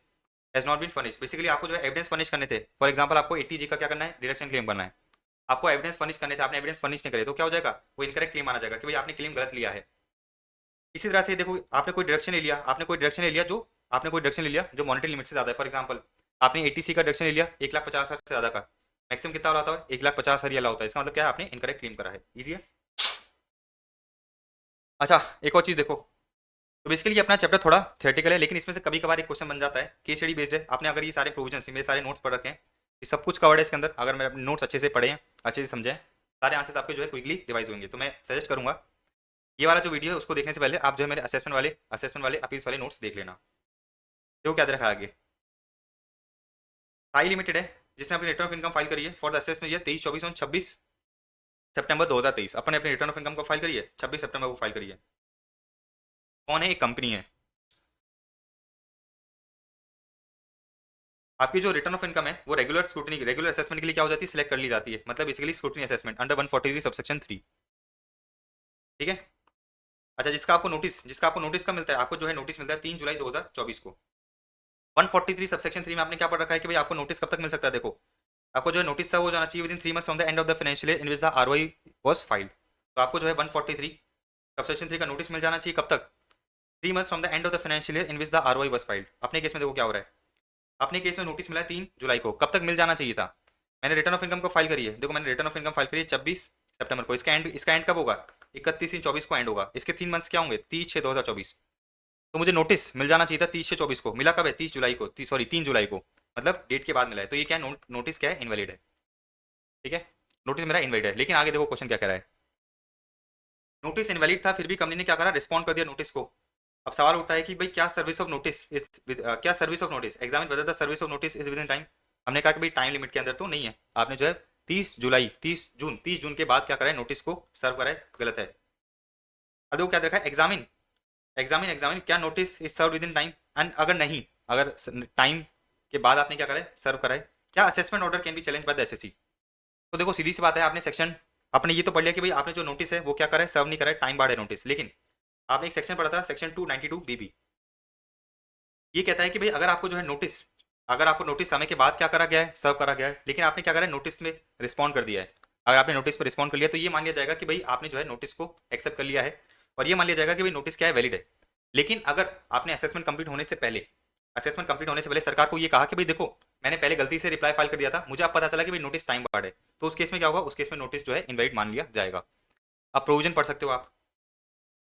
has not been furnished. Basically आपको जो है एविडेंस फर्निश करने थे, फॉर एग्जांपल आपको 80G का क्या करना है, डिडक्शन क्लेम करना है, आपको एविडेंस फर्निश करने थे, आपने एविडेंस फर्निश नहीं करे तो क्या हो जाएगा, वो इनकरेक्ट क्लेम माना जाएगा कि भाई आपने क्लेम गलत लिया है। इसी तरह से देखो आपने कोई डिडक्शन ले लिया, आपने कोई डिडक्शन ले लिया जो मॉनिटरी लिमिट से ज्यादा है। फॉर एग्जांपल आपने 80C का डिडक्शन ले लिया 1,50,000 से ज्यादा का, मैक्सिमम कितना होता है, 1,50,000 ये होता है, इसका मतलब क्या है, आपने इनकरेक्ट क्लेम करा है। इजी है। अच्छा एक और चीज देखो, तो बेसिकली ये अपना चैप्टर थोड़ा थियोरेटिकल है लेकिन इसमें से कभी कभार एक क्वेश्चन बन जाता है, केस स्टडी बेस्ड है। आपने अगर ये सारे प्रोविजन मेरे सारे नोट्स पढ़ रखे हैं, ये सब कुछ कवर्ड है इसके अंदर, अगर मेरे नोट्स अच्छे से पढ़े हैं, अच्छे से समझे, सारे आंसर्स आपके जो है क्विकली रिवाइज होंगे। तो मैं सजेस्ट करूंगा ये वाला जो वीडियो है उसको देखने से पहले आप जो है मेरे असेसमेंट वाले अपील्स वाले नोट्स देख लेना। देखो क्या दे रखा है आगे, साई लिमिटेड है जिसने अपनी रिटर्न ऑफ इनकम फाइल करी है फॉर द असेसमेंट ईयर 23, 24 और 26 सितंबर 2023। अपन ने अपनी रिटर्न ऑफ इनकम को फाइल करी है 26 सितंबर को फाइल करी है। कौन है, एक कंपनी है। आपकी जो रिटर्न ऑफ इनकम है वो रेगुलर स्क्रूटनी रेगुलर असेसमेंट के लिए क्या हो जाती है, सिलेक्ट कर ली जाती है, मतलब basically scrutiny assessment under 143 subsection 3। ठीक है। अच्छा, जिसका आपको नोटिस कब मिलता है, आपको जो है नोटिस मिलता है 3 जुलाई 2024 को। 143 सबसेक्शन 3 में आपने क्या पढ़ रखा है कि भाई आपको नोटिस कब तक मिल सकता है। देखो, आपको जो है नोटिस सर्व हो जाना चाहिए within 3 months from the end of the financial year in which the ROI was filed. तो आपको जो है 143 सबसेक्शन 3 का नोटिस मिल जाना चाहिए कब तक, 3 months from the end of the financial year in which the ROI was filed. अपने केस में देखो क्या हो रहा है, अपने केस में नोटिस मिला है 3 जुलाई को, कब तक मिल जाना चाहिए था। मैंने रिटर्न ऑफ इनकम को फाइल करी है, देखो मैंने रिटर्न ऑफ इनकम फाइल करी है 26 सितंबर को, इसका एंड कब होगा, 31/3/24 को एंड होगा। इसके 3 मंथ्स क्या होंगे, 30/6/2024। तो मुझे नोटिस मिल जाना चाहिए था 30/6/24 को, मिला कब है, 30 जुलाई को, सॉरी 3 जुलाई को, मतलब डेट के बाद मिला है। तो ये क्या है, नोटिस क्या है, इनवैलिड है। ठीक है, नोटिस मेरा इनवैलिड है। लेकिन आगे देखो क्वेश्चन क्या कह रहा है, नोटिस इनवैलिड था फिर भी कंपनी ने क्या करा, रिस्पॉन्ड कर दिया नोटिस को। अब सवाल उठता है कि भाई क्या सर्विस ऑफ नोटिस इज क्या service of notice examine whether the service of notice is with in time. हमने कहा कि भाई टाइम लिमिट के अंदर तो नहीं है, आपने जो है 30 जून के बाद क्या करा है, नोटिस को सर्व करा है, गलत है। अब देखो क्या देखा है, एग्जामिन क्या notice is serve within time, and अगर नहीं, अगर टाइम के बाद आपने क्या करा है, सर्व करा है, क्या assessment order can be challenge by the assessee. तो देखो सीधी सी बात है, आपने ये तो पढ़ लिया कि भाई आपने जो नोटिस है वो क्या करा है, सर्व नहीं करा है, टाइम बार्ड है नोटिस। लेकिन आपने एक सेक्शन पढ़ा था सेक्शन 292 बीबी, ये कहता है कि भाई अगर आपको नोटिस समय के बाद क्या करा गया है, सर्व करा गया है, लेकिन आपने क्या करा है, नोटिस में रिस्पॉन्ड कर दिया है। अगर आपने नोटिस पर रिस्पॉन्ड कर लिया तो ये मान लिया जाएगा कि भाई आपने जो है नोटिस को एक्सेप्ट कर लिया है, और ये मान लिया जाएगा कि भाई नोटिस क्या है, वैलिड है। लेकिन अगर आपने असेसमेंट कंप्लीट होने से पहले सरकार को ये कहा कि भाई देखो मैंने पहले गलती से रिप्लाई फाइल कर दिया था, मुझे अब पता चला कि भाई नोटिस टाइम बार्ड है, तो उस केस में क्या होगा, उस केस में नोटिस जो है इनवैलिड मान लिया जाएगा। अब प्रोविजन पढ़ सकते हो आप,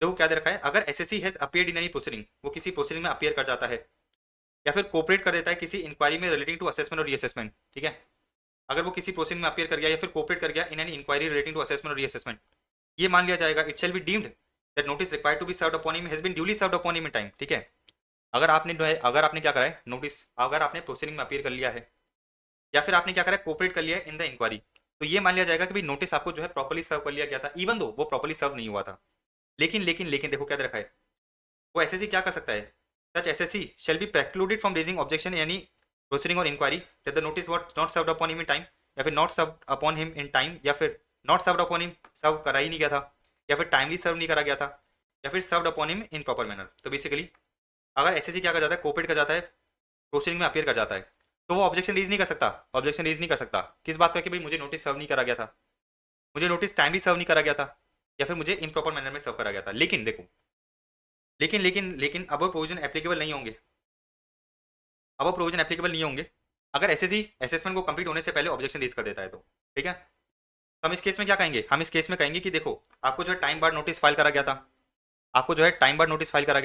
देखो क्या दे रखा है, अगर SSC has appeared in any proceeding, वो किसी प्रोसीडिंग में अपीयर कर जाता है या फिर कोऑपरेट कर देता है किसी इंक्वायरी में रिलेटिंग टू असेसमेंट और रीअसेसमेंट। ठीक है, अगर वो किसी प्रोसीडिंग में अपीयर कर गया या फिर कोऑपरेट कर गया in any inquiry relating to assessment और रीअसेसमेंट, ये मान लिया जाएगा it shall be deemed that notice required to be served upon him has been duly served upon him in time. ठीक है, अगर आपने क्या करा है, नोटिस अगर आपने प्रोसीडिंग में अपीयर कर लिया है या फिर आपने क्या करा है, कोऑपरेट कर लिया है इन द इंक्वायरी, तो ये मान लिया जाएगा कि भाई नोटिस आपको जो है प्रॉपर्ली सर्व कर लिया गया था, इवन दो वो प्रॉपर्ली सर्व नहीं हुआ था। लेकिन देखो क्या दे रखा है, वो एसएससी क्या कर सकता है, सच SSC shall be precluded from raising objection in any proceeding or inquiry that the notice was not served upon him in time, या फिर not served upon him in time, या फिर not served upon him सर्व करा ही नहीं गया था, या फिर टाइमली सर्व नहीं करा गया था, या फिर served upon him in proper manner. तो बेसिकली अगर एसएससी क्या कर जाता है, कोऑपरेट कर जाता है, प्रोसीडिंग में अपीयर कर जाता है, तो वो ऑब्जेक्शन रेज नहीं कर सकता किस बात का कि भाई मुझे नोटिस सर्व नहीं करा गया था, मुझे नोटिस टाइमली सर्व नहीं करा गया था, या फिर मुझे इम्प्रॉपर मैनर में सर्व करा गया था। लेकिन देखो लेकिन अब वो प्रोविजन एप्लीकेबल नहीं होंगे, अगर एसएससी असेसमेंट को कंप्लीट होने से पहले ऑब्जेक्शन रेज कर देता है तो। ठीक है, तो हम इस केस में क्या कहेंगे, हम इस केस में कहेंगे कि देखो आपको जो है टाइम बार्ड नोटिस फाइल करा गया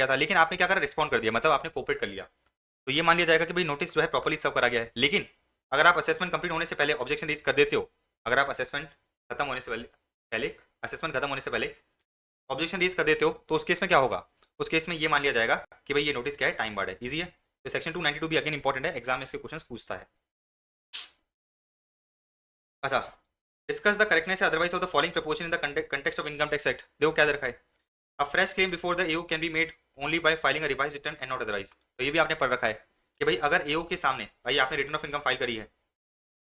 था, लेकिन आपने क्या करा, रिस्पॉन्ड कर दिया, मतलब आपने कोऑपरेट कर लिया, तो ये मान लिया जाएगा कि भाई नोटिस जो है प्रॉपर्ली सर्व करा गया है। लेकिन अगर आप असेसमेंट कंप्लीट होने से पहले ऑब्जेक्शन रेज कर देते हो, अगर आप असेसमेंट खत्म होने से पहले ऑब्जेक्शन रेज कर देते हो, तो उस केस में क्या होगा, उस केस में ये मान लिया जाएगा कि भाई ये नोटिस क्या है, टाइम बार्ड है। इजी है। तो सेक्शन 292 भी अगेन इंपॉर्टेंट है, एग्जाम में इसके क्वेश्चंस पूछता है। अच्छा, discuss the correctness otherwise of the following proposal in the context of income tax act. देखो क्या दे रखा है, अ fresh claim before the AO can be made only by filing a revised return and not otherwise. तो ये भी आपने पढ़ रखा है कि भाई अगर एओ के सामने, भाई आपने रिटर्न ऑफ इनकम फाइल करी है,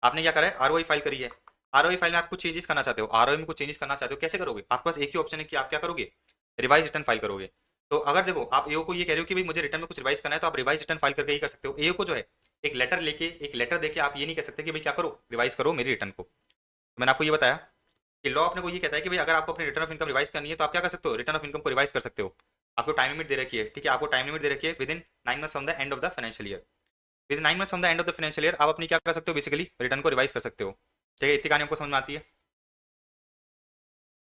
आपने क्या करा है, आरओआई फाइल करी है, आरओआई फाइल में आप कुछ चेंजेस करना चाहते हो, आरओआई में कुछ चेंजेस करना चाहते हो, कैसे करोगे, आपके पास एक ही ऑप्शन है कि आप क्या करोगे, रिवाइज रिटर्न फाइल करोगे। तो अगर देखो आप एओ को ये कह रहे हो कि भाई मुझे रिटर्न में कुछ रिवाइज करना है, तो आप रिवाइज रिटर्न फाइल करके ही कर सकते हो। एओ को जो है एक लेटर देके आप ये नहीं कह सकते कि भाई क्या करो, रिवाइज करो मेरी रिटर्न को। तो मैंने आपको ये बताया कि लॉ अपने को ये कहता है कि भाई अगर आपको अपनी रिटर्न ऑफ इनकम रिवाइज करनी है तो आप क्या कर सकते हो, रिटर्न ऑफ इनकम को रिवाइज कर सकते हो। आपको टाइम लिमिट दे रखी है, ठीक है, आपको टाइम लिमिट दे रखी है with in 9 months from the end of the financial year. With 9 months from the end of the financial year आप अपनी क्या कर सकते हो, बेसिकली रिटर्न को रिवाइज कर सकते हो। ठीक है, इतनी कहानी आपको समझ में आती है।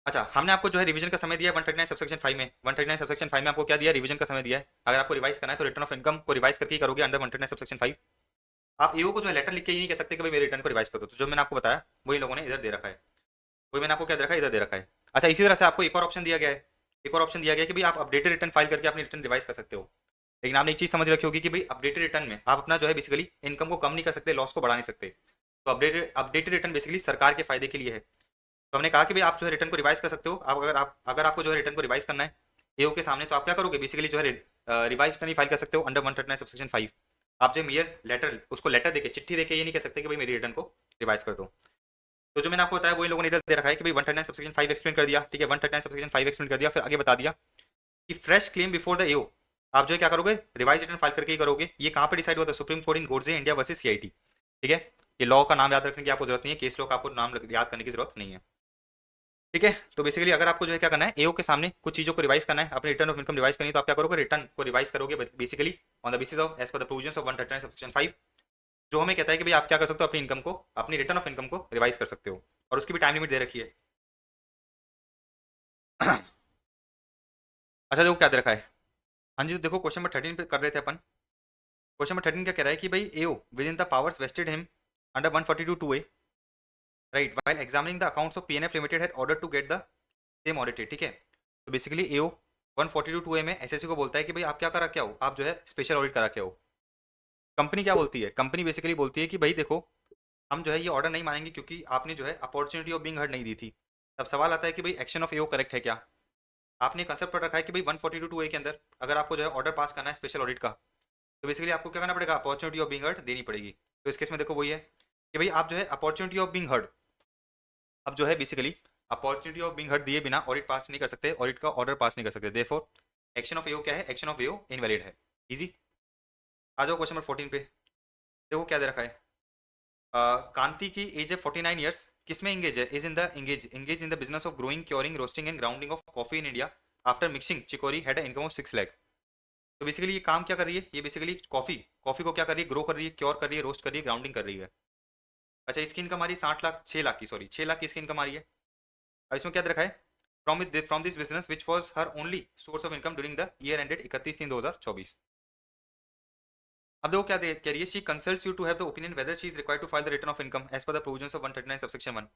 अच्छा, हमने आपको जो है रिवीजन का समय दिया है 139 सबसेक्शन 5 में, 139 सबसेक्शन 5 में आपको क्या दिया, रिवीजन का समय दिया है। अगर आपको रिवाइज करना है तो रिटर्न ऑफ इनकम को रिवाइज करके ही करोगे अंडर 139 सबसेक्शन 5। आप एओ को जो है लेटर लिख के ही नहीं कह सकते कि भाई मेरे रिटर्न को रिवाइज कर दो। तो जो मैंने आपको बताया वही लोगों ने इधर दे रखा है, वही मैंने आपको क्या दे रखा है, इधर दे रखा है। अच्छा, इसी तरह से आपको एक और ऑप्शन दिया गया है, कि भाई आप अपडेटेड रिटर्न फाइल करके अपनी रिटर्न रिवाइज कर सकते हो। लेकिन आपने एक चीज समझ रखी होगी कि भाई अपडेटेड रिटर्न में आप अपना जो है बेसिकली इनकम को कम नहीं कर सकते, लॉस को बढ़ा नहीं सकते। तो अपडेटेड रिटर्न बेसिकली सरकार के फायदे के लिए है। तो हमने कहा कि भाई आप जो है रिटर्न को रिवाइज कर सकते हो। आप अगर आपको जो है रिटर्न को रिवाइज करना है एओ के सामने, तो आप क्या करोगे, बेसिकली जो है रिवाइज रिटर्न ही फाइल कर सकते हो अंडर 139 सबसेक्शन 5। आप जो मेयर लेटर उसको लेटर देके चिट्ठी देके ये नहीं कह सकते कि भाई मेरी रिटर्न को रिवाइज कर दो। तो जो मैंने आपको बताया वही लोगों ने इधर दे रखा है कि भाई 139 सबसेक्शन 5 एक्सप्लेन कर दिया, ठीक है, 139 सबसेक्शन 5 एक्सप्लेन कर दिया, फिर आगे बता दिया कि fresh claim before the AO आप जो है क्या करोगे, रिवाइज रिटर्न फाइल करके ही करोगे। ये कहाँ पे डिसाइड हुआ था, सुप्रीम कोर्ट इन गोडसे इंडिया वर्सेस सीआईटी, ठीक है। ये लॉ का नाम याद रखने की आपको जरूरत नहीं है, केस लॉ का आपको नाम याद करने की जरूरत नहीं है, ठीक है। तो बेसिकली अगर आपको जो है क्या करना है, एओ के सामने कुछ चीजों को रिवाइज करना है, अपने रिटर्न ऑफ इनकम रिवाइज करनी है, तो आप क्या करोगे, रिटर्न को रिवाइज करोगे basically on the basis of as per the provisions of 139 subsection 5, जो हमें कहता है कि भाई आप क्या कर सकते हो, अपनी इनकम को, अपनी रिटर्न ऑफ इनकम को रिवाइज कर सकते हो, और उसकी भी टाइम लिमिट दे रखी है। अच्छा देखो क्या दे रखा है। हाँ जी, तो देखो क्वेश्चन नंबर 13 पे कर रहे थे अपन। क्वेश्चन नंबर 13 क्या कह रहा है कि भाई AO within the powers vested him under 142(2)(a, right, while examining the accounts of PNF limited had order to get the same audited, ठीक है। तो बेसिकली एओ 142(2)(a में एसएससी को बोलता है कि भाई आप क्या करा क्या हो, आप जो है स्पेशल ऑडिट करा क्या हो। कंपनी क्या बोलती है, कंपनी बेसिकली बोलती है कि भाई देखो हम जो है ये ऑर्डर नहीं मानेंगे क्योंकि आपने जो है अपॉर्चुनिटी ऑफ बीइंग हर्ड नहीं दी थी। तब सवाल आता है कि भाई एक्शन ऑफ एओ करेक्ट है क्या। आपने कंसेप्ट पढ़ रखा है कि भाई 142(2)(a के अंदर अगर आपको जो है ऑर्डर पास करना है स्पेशल ऑडिट का, तो बेसिकली आपको क्या करना पड़ेगा, अपॉर्चुनिटी ऑफ बीइंग हर्ड देनी पड़ेगी। तो इस केस में देखो वही है कि भाई आप जो है अपॉर्चुनिटी ऑफ बीइंग हर्ड, अब जो है basically opportunity of being heard दिए बिना ऑडिट पास नहीं कर सकते, ऑडिट का ऑर्डर पास नहीं कर सकते, देयरफॉर एक्शन ऑफ एओ क्या है, एक्शन ऑफ एओ इनवैलिड है। इजी। आ जाओ क्वेश्चन नंबर 14 पे। देखो क्या दे रखा है, कांति की एज है 49 ईयर्स, किसमें एंगेज है, is in the engage in the business of growing, curing, roasting and grounding of coffee in India after mixing chicory had income of 6 lakh. तो बेसिकली ये काम क्या कर रही है, ये बेसिकली कॉफी कॉफी को क्या कर रही है, ग्रो कर रही है, क्योर कर रही है, रोस्ट कर रही है, ग्राउंडिंग कर रही है। अच्छा इसकी इनकम आ रही है 60 लाख, 6 लाख की, सॉरी 6 लाख की इसकी इनकम आ रही है। अब इसमें क्या दे रखा है, from this business which was her only source of income during the year ended 31/3/2024। अब देखो क्या कह रही है, she consults you to have the opinion whether she is required to file the return of income as per the provisions of 139 subsection 1,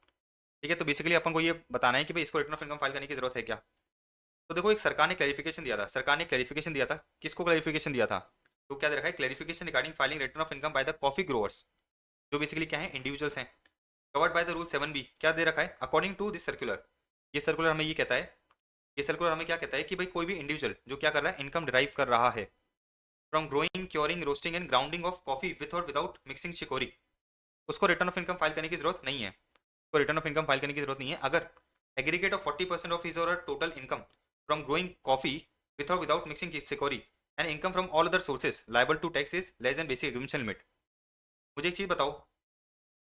ठीक है। तो basically अपन को ये बताना है कि भाई इसको रिटर्न ऑफ इनकम फाइल करने की जरूरत है क्या। तो देखो एक सरकार ने क्लैरिफिकेशन दिया था, सरकार ने क्लैरिफिकेशन दिया था, किसको क्लैरिफिकेशन दिया था, तो क्या दे रखा है, clarification regarding filing return of income by the coffee growers, जो बेसिकली क्या है, इंडिविजुअल्स हैं, covered by the rule 7B, क्या दे रखा है, अकॉर्डिंग टू दिस सर्कुलर। ये सर्कुलर हमें ये कहता है, ये सर्कुलर हमें क्या कहता है कि भाई कोई भी इंडिविजुअल जो क्या कर रहा है, इनकम डिराइव कर रहा है from growing, curing, roasting and grounding of coffee with or without mixing शिकोरी, उसको रिटर्न ऑफ इनकम फाइल करने की जरूरत नहीं है, उसको रिटर्न ऑफ इनकम फाइल करने की जरूरत नहीं है अगर aggregate of 40% of his or total income from growing coffee with or without mixing chicory and income from all other sources liable to tax is less than basic exemption limit. मुझे एक चीज बताओ,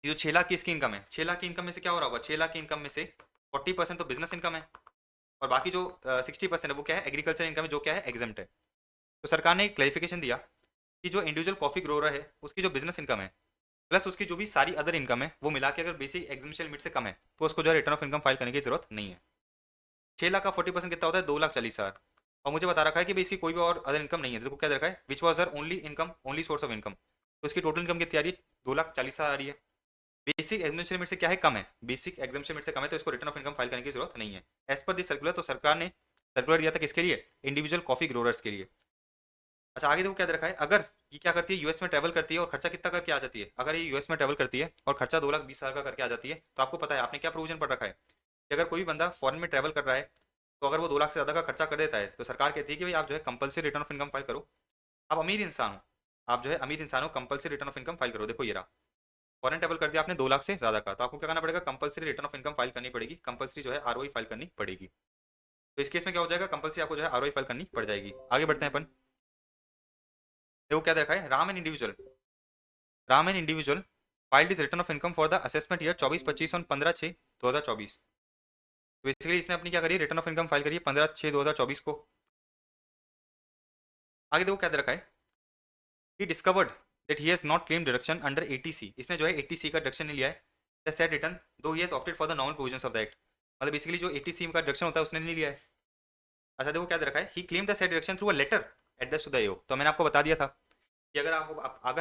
ये जो 6 लाख की इसकी इनकम है, 6 लाख की इनकम में से क्या हो रहा होगा, 6 लाख की इनकम में से 40% तो बिजनेस इनकम है, और बाकी जो 60% है वो क्या है, एग्रीकल्चर इनकम है, जो क्या है एग्जाम्प्ट है। तो सरकार ने क्लैरिफिकेशन दिया कि जो इंडिविजुअल कॉफी ग्रोअर है उसकी जो बिजनेस इनकम है प्लस उसकी जो भी सारी अदर इनकम है वो मिला के अगर बेसिक एग्जामिशन लिमिट से कम है तो उसको जो है रिटर्न ऑफ इनकम फाइल करने की जरूरत नहीं है। 6 लाख का 40% कितना होता है, 2,40,000। और मुझे बता रखा है कि भाई इसकी कोई भी और अदर इनकम नहीं है, देखो क्या दे रखा है, विच was her only income, only source of income, तो इसकी टोटल इनकम कितनी आ रही है, 2,40,000 आ रही है। बेसिक एग्जामिशन लिमिट से क्या है, कम है, बेसिक एग्जामिशन लिमिट से कम है, तो इसको रिटर्न ऑफ इनकम फाइल करने की जरूरत नहीं है एज पर दिस सर्कुलर। तो सरकार ने सर्कुलर दिया था किसके लिए, इंडिविजुअल कॉफी ग्रोअर्स के लिए। अच्छा आगे देखो क्या दे रखा है, अगर ये क्या करती है, यूएस में ट्रैवल करती है और खर्चा कितना करके आ जाती है, अगर ये यूएस में ट्रैवल करती है और खर्चा 2,20,000 का करके आ जाती है, तो आपको पता है आपने क्या प्रोविजन पढ़ रखा है कि अगर कोई भी बंदा फॉरेन में ट्रैवल कर रहा है तो अगर वो 2 लाख से ज़्यादा का खर्चा कर देता है तो सरकार कहती है कि भाई आप जो है compulsory return of income file करो। आप अमीर इंसान हो, आप जो है अमीर इंसान हो, compulsory return of income file करो। देखो ये रहा, फॉरेन ट्रैवल कर दिया आपने 2 लाख से ज़्यादा का, तो आपको क्या करना पड़ेगा, compulsory return of income file करनी पड़ेगी, कंपल्सरी जो है आरओआई फाइल करनी पड़ेगी। तो इस केस में क्या हो जाएगा, कंपल्सरी आपको जो है आरओआई फाइल करनी पड़ जाएगी। आगे बढ़ते हैं अपन। देखो क्या दे रखा है, Ram N individual filed his return of income for the assessment year 24-25 on 15/6/2024। Basically इसने अपनी क्या करी, रिटर्न ऑफ इनकम फाइल करी 15/6/2024 को। आगे देखो क्या दे रखा है, he discovered that he has not claim deduction under ATC, इसने जो है एटीसी का डिडक्शन नहीं लिया है द सेड रिटर्न दो ही has opted for the normal provisions of the act, मतलब बेसिकली जो एटीसी का डिडक्शन होता है उसने नहीं लिया है। अच्छा देखो क्या दे रखा है, he claim the said deduction through a letter address to the AO. तो मैंने आपको बता दिया था कि अगर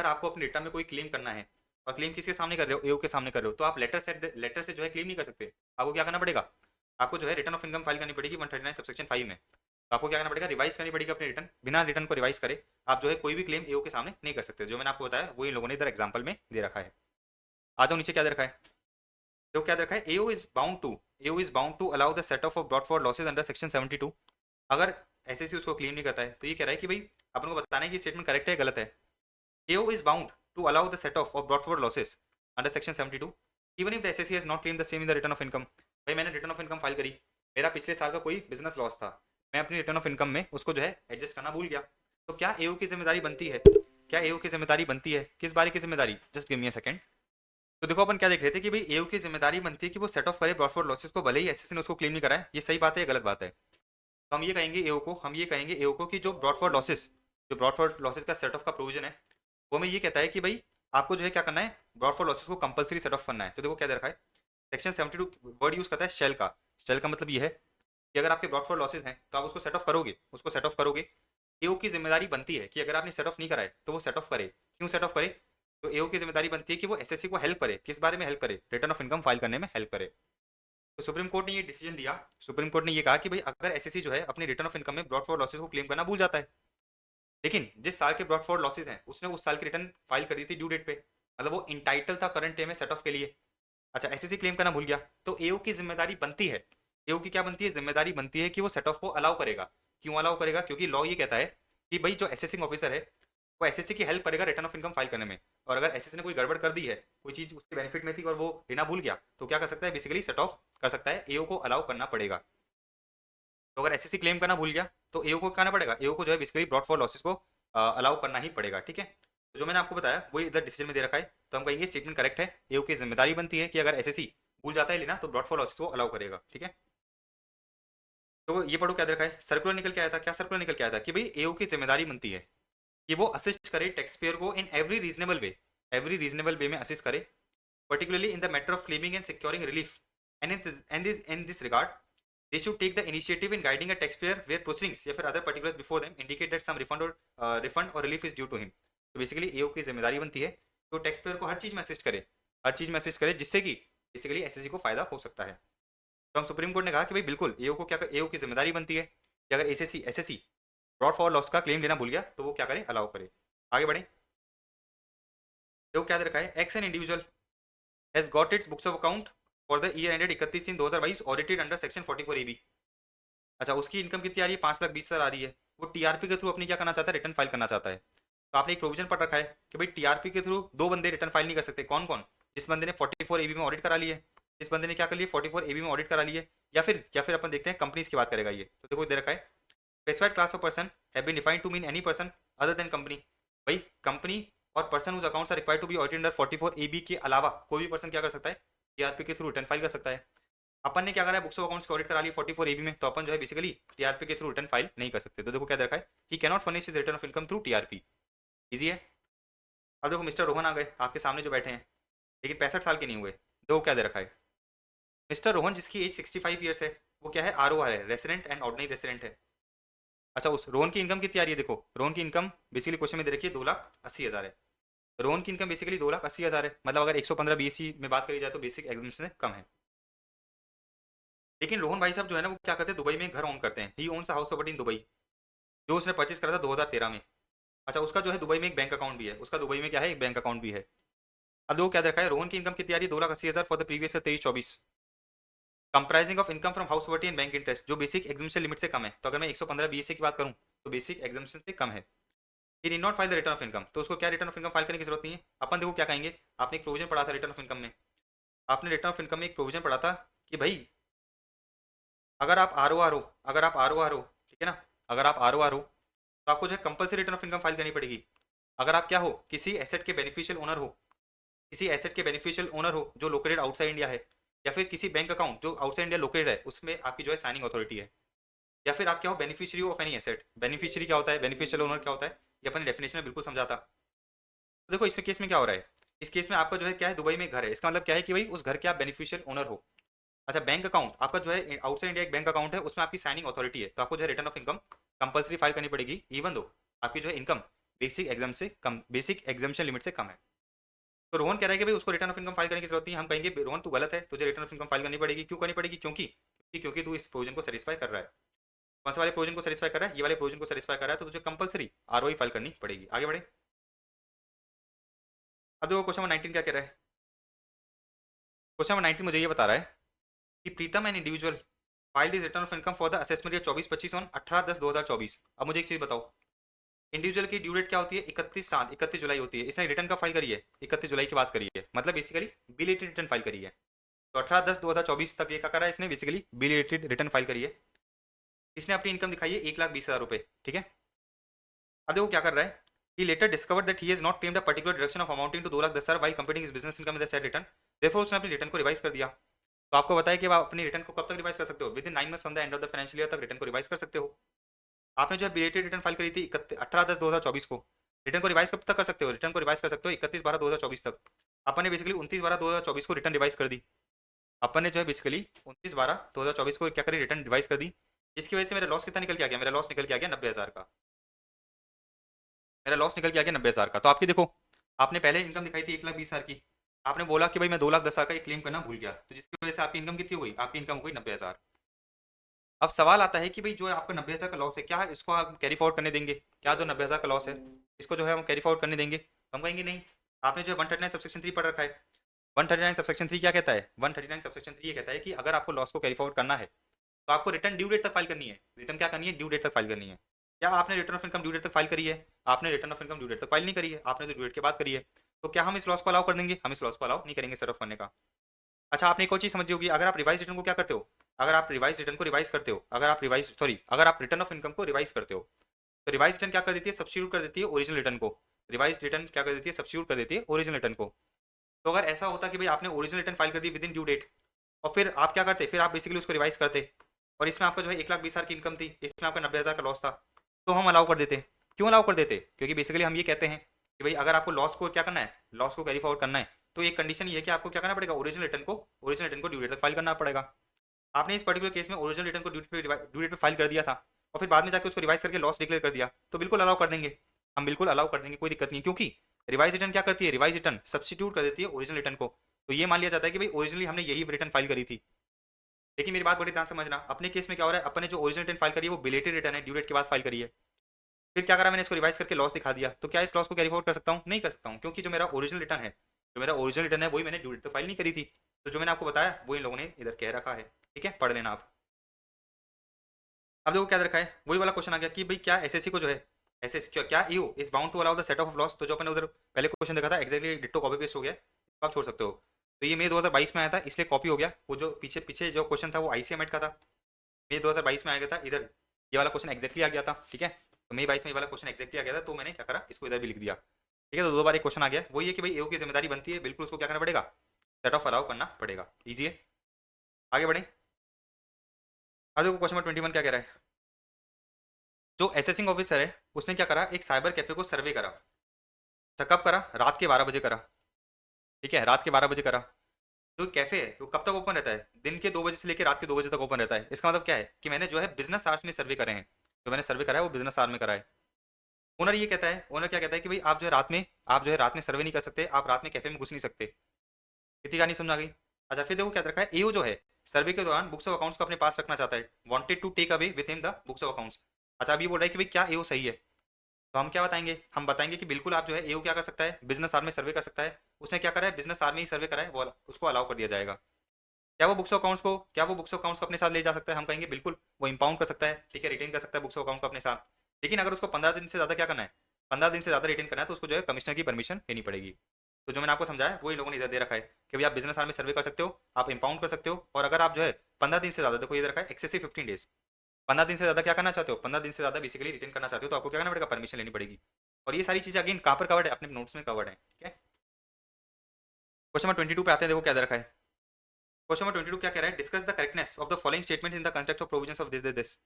आपको अपने रिटर्न में कोई क्लेम करना है और क्लेम किसके सामने कर रहे हो, एओ के सामने कर रहे हो, तो आप लेटर से जो है क्लेम नहीं कर सकते। आपको क्या करना पड़ेगा, आपको जो है रिटर्न ऑफ इनकम फाइल करनी पड़ेगी 139 सबसेक्शन 5 में। तो आपको क्या करना पड़ेगा, रिवाइज करनी पड़ेगी अपनी रिटर्न, बिना रिटर्न को रिवाइज करे आप जो है कोई भी क्लेम एओ के सामने नहीं कर सकते। जो मैंने आपको बताया वो इन लोगों ने इधर एग्जाम्पल में दे रखा है। आ जाओ नीचे क्या दे रखा है, तो क्या दे रखा है, AO is bound to allow the set off brought for losses under section 72। अगर एसएससी उसको क्लेम नहीं करता है तो ये कह रहा है कि भाई अपन को बताना है कि स्टेटमेंट करेक्ट है गलत है। AO is bound to allow the set off of brought forward losses under section 72 even if the SSC has not claimed the same in the return of income. भाई मैंने रिटर्न ऑफ इनकम फाइल करी, मेरा पिछले साल का कोई business loss था, मैं अपनी रिटर्न ऑफ इनकम में उसको जो है एडजस्ट करना भूल गया, तो क्या एओ की जिम्मेदारी बनती है? क्या एओ की जिम्मेदारी बनती है? किस बारे की जिम्मेदारी? Just give me a second. तो देखो अपन क्या देख रहे थे कि भाई एओ की जिम्मेदारी बनती है कि वो सेट ऑफ करे ब्रॉड फॉर लॉसेस को, भले ही एसएससी ने उसको क्लेम नहीं करा है, ये सही बात है या गलत बात है? तो हम ये कहेंगे एओ को, हम ये कहेंगे एओ को कि जो ब्रॉड फॉर लॉसेस, जो ब्रॉड फॉर लॉसेस का सेट ऑफ का प्रोविजन है, वो हमें ये कहता है कि भाई आपको जो है क्या करना है, ब्रॉड फॉर लॉसेस को कंपलसरी सेट ऑफ करना है। तो देखो क्या दे रखा है, सेक्शन 72 वर्ड यूज करता है शेल का। शेल का मतलब ये है कि अगर आपके ब्रॉड फॉर लॉसेस हैं तो आप उसको सेट ऑफ करोगे, उसको सेट ऑफ करोगे। एओ की जिम्मेदारी बनती है कि अगर आपने सेट ऑफ नहीं कराए तो वो सेट ऑफ करे। क्यों सेट ऑफ करे? तो एओ की जिम्मेदारी बनती है कि वो एसएससी को हेल्प करे, किस बारे में हेल्प करे? रिटर्न ऑफ इनकम फाइल करने में हेल्प करे। तो सुप्रीम कोर्ट ने ये डिसीजन दिया, सुप्रीम कोर्ट ने ये कहा कि भाई अगर एसएससी जो है अपनी रिटर्न ऑफ इनकम में ब्रॉड फॉर लॉसेस को क्लेम करना भूल जाता है, लेकिन जिस साल के ब्रॉड फॉर लॉसेस हैं उसने उस साल की रिटर्न फाइल कर दी थी ड्यू डेट पे, मतलब वो इंटाइटल था करंट डे में सेट ऑफ के लिए, अच्छा एसएससी क्लेम करना भूल गया, तो एओ की जिम्मेदारी बनती है, एओ की क्या बनती है, जिम्मेदारी बनती है कि वो सेट ऑफ को अलाउ करेगा। क्यों अलाउ करेगा? क्योंकि लॉ ये कहता है कि भाई जो एसेसिंग ऑफिसर है वो एसएससी की हेल्प करेगा रिटर्न ऑफ इनकम फाइल करने में, और अगर एसएससी ने कोई गड़बड़ कर दी है, कोई चीज उसके बेनिफिट में थी और वो लेना भूल गया, तो क्या कर सकता है, बेसिकली सेट ऑफ कर सकता है, एओ को अलाउ करना पड़ेगा। तो अगर एसएससी क्लेम करना भूल गया तो एओ को करना पड़ेगा, एओ को जो है बेसिकली ब्रॉड फॉर लॉसेस को अलाउ करना ही पड़ेगा, ठीक है। तो जो मैंने आपको बताया वही इधर डिसीजन में दे रखा है, तो हम कहेंगे स्टेटमेंट करेक्ट है, एओ की जिम्मेदारी बनती है कि अगर एसएससी भूल जाता है लेना तो ब्रॉड फॉर लॉसेस को अलाउ करेगा, ठीक है। तो ये पढ़ो क्या दे रखा है, सर्कुलर निकल के आया था, क्या सर्कुलर निकल के आया था कि भाई एओ की जिम्मेदारी बनती है कि वो असिस्ट करे टैक्स पेयर को इन एवरी रीजनेबल वे में असिस्ट करे, particularly in the matter of claiming and securing relief. In this regard, they should take the initiative in guiding a taxpayer where proceedings या फिर other particulars before them indicate that some refund or relief is due to him. तो basically एओ की जिम्मेदारी बनती है तो tax payer को हर चीज़ में असिस्ट करे, हर चीज़ में असिस्ट करे जिससे कि बेसिकली एसएससी को फायदा हो सकता है। तो हम सुप्रीम कोर्ट ने कहा कि भाई बिल्कुल एओ को क्या, एओ की जिम्मेदारी बनती है कि अगर एसएससी ब्रॉड फॉर लॉस का क्लेम लेना भूल गया तो वो क्या करे, अलाउ करे। आगे बढ़े, तो क्या दे रखा है, x an individual has got its books of account for the year ended 31/3/2022 audited under section 44 AB। अच्छा उसकी इनकम कितनी आ रही है, 5,20,000 आ रही है, वो टीआरपी के थ्रू अपनी क्या करना चाहता है, रिटर्न फाइल करना चाहता है। तो आपने एक प्रोविजन पढ़ रखा है कि भाई टीआरपी के थ्रू दो बंदे रिटर्न फाइल नहीं कर सकते, कौन कौन? जिस बंदे ने 44 एबी में ऑडिट करा ली है, जिस बंदे ने क्या कर लिया 44 एबी में ऑडिट करा ली है, या फिर अपन देखते हैं कंपनीज की बात करेगा ये। तो देखो दे रखा है specified class of person have been defined to mean any person other than company. भाई कंपनी और person whose accounts are required to be audited under 44 AB के अलावा कोई भी पर्सन क्या कर सकता है, टीआरपी के थ्रू रिटर्न फाइल कर सकता है। अपन ने क्या करा है, बुक्स ऑफ अकाउंट्स की ऑडिट करा ली 44 एबी में, तो अपन जो है बेसिकली टीआरपी के थ्रू रिटर्न फाइल नहीं कर सकते। तो देखो क्या देखा है, ही cannot furnish his return of income through TRP, easy है। अब देखो मिस्टर रोहन आ गए आपके सामने जो बैठे हैं, लेकिन 65 साल के नहीं हुए। देखो क्या दे रखा है, मिस्टर रोहन जिसकी एज 65 ईयर्स है, वो क्या है, आरओआर है, रेसिडेंट एंड ऑर्डिनरी रेसिडेंट है। अच्छा उस रोहन की इनकम कितनी आ रही है, देखो रोहन की इनकम बेसिकली क्वेश्चन में दे रखी है 2,80,000 है। रोहन की इनकम बेसिकली 2,80,000 है, मतलब अगर 115 बीएससी में बात करी जाए तो बेसिक एग्जामिनेशन से कम है। लेकिन रोहन भाई साहब जो है ना वो क्या करते हैं, दुबई में घर ओन करते हैं, he owns house property in Dubai, जो उसने परचेज करा था 2013 में। अच्छा उसका जो है दुबई में एक बैंक अकाउंट भी है, उसका दुबई में क्या है, एक बैंक अकाउंट भी है। अब देखो क्या देखा है, रोहन की इनकम कितनी आ रही है, 2,80,000 for the previous year 23-24, comprising of income from house property and bank interest, जो बेसिक एग्जामिनेशन लिमिट से कम है। तो अगर मैं 115 बीएससी की बात करूँ तो बेसिक एग्जामिनेशन से कम है। He did not file the return of income, तो उसको क्या रिटर्न ऑफ इनकम फाइल करने की जरूरत नहीं है। अपन देखो क्या कहेंगे, आपने एक प्रोविजन पढ़ा था रिटर्न ऑफ इनकम में, आपने रिटर्न ऑफ इनकम में एक प्रोविजन पढ़ा था कि भाई अगर आप आर हो, अगर आप आर हो, ठीक है ना, अगर आप आर हो तो आपको जो है compulsory return of income file करनी पड़ेगी। अगर आप क्या हो, किसी एसेट के बेनिफिशियल ओनर हो, किसी एसेट के बेनिफिशियल ओनर हो जो लोकेटेड आउटसाइड इंडिया है, या फिर किसी बैंक अकाउंट जो आउटसाइड इंडिया लोकेटेड है उसमें आपकी जो है साइनिंग अथॉरिटी है, या फिर आप क्या हो, beneficiary of any asset. Beneficiary क्या होता है, बेनिफिशियल ओनर क्या होता है, ये अपने डेफिनेशन में बिल्कुल समझाता। तो देखो इस केस में क्या हो रहा है, इस केस में आपका जो है क्या है, दुबई में एक घर है, इसका मतलब क्या है कि भाई उस घर के आप बेनिफिशियल ओनर हो। अच्छा बैंक अकाउंट आपका जो है आउटसाइड इंडिया एक बैंक अकाउंट है, उसमें आपकी साइनिंग अथॉरिटी है, तो आपको जो है return of income compulsory file करनी पड़ेगी, इवन दो आपकी जो है इनकम बेसिक एग्जाम से कम, बेसिक एग्जामेशन लिमिट से कम है। तो रोहन कह रहा है कि भाई उसको रिटर्न ऑफ इनकम फाइल करने की जरूरत नहीं है। हम कहेंगे रोहन तू गलत है, तुझे रिटर्न ऑफ इनकम फाइल करनी पड़ेगी। क्यों करनी पड़ेगी, क्योंकि तू इस प्रोविजन को सेटिस्फाई कर रहा है। कौन से वाले प्रोविजन को सेटिस्फाई कर रहा है, ये वाले प्रोविजन को सेटिस्फाई कर रहा है, तो तुझे कंपलसरी आरओआई फाइल करनी पड़ेगी। आगे बढ़े, अब देखो क्वेश्चन नंबर 19 क्या कह रहा है। क्वेश्चन नंबर 19 मुझे ये बता रहा है कि Pritam an individual filed his return of income for the assessment year 24-25 on 18/10/2024। अब मुझे एक चीज बताओ, इंडिविजुअल की ड्यू डेट क्या होती है? 31 जुलाई होती है। इसने रिटर्न का फाइल करी है 31 जुलाई की बात करी है, मतलब बेसिकली बिलेटेड रिटर्न फाइल करी है। तो 18/10/2024 तक ये क्या करा है इसने? बेसिकली बिलेटेड रिटर्न फाइल करी है। इसने अपनी इनकम दिखाई है 1,20,000 रुपये, ठीक है। अब देखो क्या कर रहा है, he later discovered that he has not claimed a particular deduction of amounting to 2,10,000 while computing his business income in the said return. Therefore उसने अपनी रिटर्न को रिवाइज कर दिया। तो आपको बताया कि आप अपनी रिटर्न को कब तक रिवाइज कर सकते हो? With in 9 months from the end of the financial year तक रिटर्न को रिवाइज कर सकते हो। आपने जो है बिलेटेड रिटर्न फाइल करी थी 18/10/2024 को, रिटर्न को रिवाइज कब तक कर सकते हो? रिटर्न को रिवाइज कर सकते हो 31/12/2024 तक। अपन ने बेसिकली 29/12/2024 को रिटर्न रिवाइज कर दी। अपन ने जो है बेसिकली 29/12/2024 को क्या करी? रिटर्न रिवाइज कर दी। इसकी वजह से मेरा लॉस कितना निकल के आ गया? मेरा लॉस निकल के आ गया 90,000 का। मेरा लॉस निकल के आ गया 90,000 का। तो आपकी देखो, आपने पहले इनकम दिखाई थी 1,20,000 की, आपने बोला कि भाई मैं 2,10,000 का ये क्लेम करना भूल गया, तो जिसकी वजह से आपकी इनकम कितनी हो गई? आपकी इनकम हो गई 90,000। अब सवाल आता है कि भाई जो है आपका 90,000 का लॉस है, क्या इसको आप कैरी फॉरवर्ड करने देंगे? क्या जो 90,000 का लॉस है इसको जो है हम कैरी फॉरवर्ड करने देंगे? तो हम कहेंगे नहीं। आपने जो है 139 सबसेक्शन 3 पढ़ रखा है। 139 सबसेक्शन 3 क्या कहता है? 139 सबसेक्शन 3 ये कहता है कि अगर आपको लॉस को कैरी फॉरवर्ड करना है तो आपको रिटर्न ड्यू डेट तक फाइल करनी है। रिटर्न क्या करनी है? ड्यू डेट तक फाइल करनी है। क्या आपने return of income due date तक फाइल करी है? आपने return of income due date तक फाइल नहीं करी है, आपने तो ड्यू डेट के बाद करी है। तो क्या हम इस लॉस को अलाउ कर देंगे? हम इस लॉस को अलाउ नहीं करेंगे सेट ऑफ करने का। अच्छा, आपने एक और चीज समझी होगी, अगर आप रिवाइज रिटर्न को क्या करते हो, अगर आप रिवाइज रिटर्न को रिवाइज करते हो, अगर आप रिटर्न ऑफ इनकम को रिवाइज करते हो, तो रिवाइज रिटर्न क्या कर देती है? सब्स्टिट्यूट कर देती है ओरिजिनल रिटर्न को। रिवाइज रिटर्न क्या कर देती है? सब्स्टिट्यूट कर देती है ओरिजिनल रिटर्न को। तो अगर ऐसा होता कि भाई आपने ओरिजिनल रिटर्न फाइल कर दी विद इन ड्यू डेट, और फिर आप क्या करते? फिर आप बेसिकली उसको रिवाइज करते, और इसमें आपका जो है 1,20,000 की इनकम थी, इसमें आपका 90,000 का लॉस था, तो हम अलाउ कर देते। क्यों अलाउ कर देते? क्योंकि बेसिकली हम ये कहते हैं कि भाई अगर आपको लॉस को क्या करना है, लॉस को कैरी फॉरवर्ड करना है, तो एक कंडीशन ये है कि आपको क्या करना पड़ेगा? ओरिजिनल रिटर्न को ड्यू डेट तक फाइल करना पड़ेगा। आपने इस पर्टिकुलर केस में ओरिजिनल रिटर्न को ड्यू डेट पे फाइल कर दिया था, और फिर बाद में जाकर उसको रिवाइज करके लॉस डिक्लेयर कर दिया, तो बिल्कुल अलाउ कर देंगे। हम बिल्कुल अलाउ कर देंगे, कोई दिक्कत नहीं, क्योंकि रिवाइज रिटर्न क्या करती है? रिवाइज रिटर्न सब्स्टिट्यूट कर देती है ओरिजिनल रिटर्न को। तो ये मान लिया जाता है कि भाई ओरिजिनली हमने यही रिटर्न फाइल करी थी। लेकिन मेरी बात बड़ी ध्यान समझना, अपने केस में क्या हो रहा है, अपने जो ओरिजिनल रिटर्न फाइल करी है वो बिलेटेड रिटर्न है, ड्यू डेट के बाद फाइल करी है। फिर क्या करा मैंने? इसको रिवाइज करके लॉस दिखा दिया, तो क्या इस लॉस को कैरी फॉरवर्ड कर सकता हूँ? नहीं कर सकता हूँ, क्योंकि जो मेरा ओरिजिनल रिटर्न है, वही मैंने ड्यू डेट पे फाइल नहीं करी थी। तो जो मैंने आपको बताया वो इन लोगों ने इधर कह रखा है, ठीक है, पढ़ लेना आप। अब देखो क्या रखा है, वही वाला क्वेश्चन आ गया कि भाई क्या एसएससी को जो है, एसएस क्या EO is bound to allow the set off loss. तो जो अपने उधर पहले क्वेश्चन देखा था एक्जैक्टली डिट्टो कॉपी पेस्ट हो गया, तो आप छोड़ सकते हो। तो ये मई 2022 में आया था इसलिए कॉपी हो गया, वो जो पीछे पीछे जो क्वेश्चन था वो आईसीएमएट का था, मई 2022 में आ गया था, इधर ये वाला क्वेश्चन एक्जैक्टली आ गया था, ठीक है। तो मई 22 में ये वाला क्वेश्चन एक्जैक्टली आ गया था, तो मैंने क्या करा, इसको इधर भी लिख दिया, ठीक है। तो दो बार एक क्वेश्चन आ गया, वो ये कि भाई एओ की जिम्मेदारी बनती है, बिल्कुल उसको क्या करना पड़ेगा? सेट ऑफ अलाउ करना पड़ेगा। ईजी है, आगे बढ़े। अब देखो क्वेश्चन नंबर 21 क्या कह रहा है। जो असेसिंग ऑफिसर है उसने क्या करा, एक साइबर कैफे को सर्वे करा। अच्छा, कब करा? रात के 12 बजे करा, ठीक है, रात के 12 बजे करा। जो कैफे है वो कब तक ओपन रहता है? दिन के 2 बजे से लेकर रात के 2 बजे तक ओपन रहता है। इसका मतलब क्या है कि मैंने जो है बिजनेस आवर्स में सर्वे करे हैं, जो मैंने सर्वे करा है वो बिजनेस आवर में करा है। ओनर ये कहता है, ओनर क्या कहता है कि भाई आप जो है रात में सर्वे नहीं कर सकते, आप रात में कैफे में घुस नहीं सकते। कितनी कहानी समझ आ गई? अच्छा, फिर देखो क्या रखा है, एओ जो है सर्वे के दौरान बुक्स ऑफ अकाउंट्स को अपने पास रखना चाहता है, wanted to take away with him the books of accounts. अच्छा, अब ये बोल रहा है कि भाई क्या एओ सही है? तो हम क्या बताएंगे? हम बताएंगे कि बिल्कुल आप जो है एओ क्या कर सकता है, बिजनेस आर में सर्वे कर सकता है। उसने क्या करा है, बिजनेस आर में ही सर्वे करा है, वो उसको अलाउ कर दिया जाएगा। क्या वो बुक्स ऑफ अकाउंट्स को अपने साथ ले जा सकता है? हम कहेंगे बिल्कुल वो इंपाउंड कर सकता है, ठीक है, रिटेन कर सकता है बुक्स ऑफ अकाउंट को अपने साथ। लेकिन अगर उसको 15 दिन से ज़्यादा क्या करना है, 15 दिन से ज़्यादा रिटेन करना है, तो उसको जो है कमिश्नर की परमिशन लेनी पड़ेगी। तो जो मैंने आपको समझाया वो इन लोगों ने इधर दे रखा है कि भाई आप बिजनेस आर में सर्वे कर सकते हो, आप इंपाउंड कर सकते हो, और अगर आप जो है 15 दिन से ज़्यादा, देखो ये रखा है एक्सेसिव 15 डेज, 15 दिन से ज़्यादा क्या करना चाहते हो, 15 दिन से ज़्यादा बेसिकली रिटेन करना चाहते हो, तो आपको क्या करना पड़ेगा, परमिशन लेनी पड़ेगी। और ये सारी चीज़ें अगेन कहाँ पर कवर्ड है, अपने नोट्स में कवर्ड है, ठीक है। क्वेश्चन नंबर 22 पे आते हैं, देखो क्या दे रखा है। क्वेश्चन नंबर 22 क्या कह रहा है, discuss the correctness of the following statement in the context of provisions of this.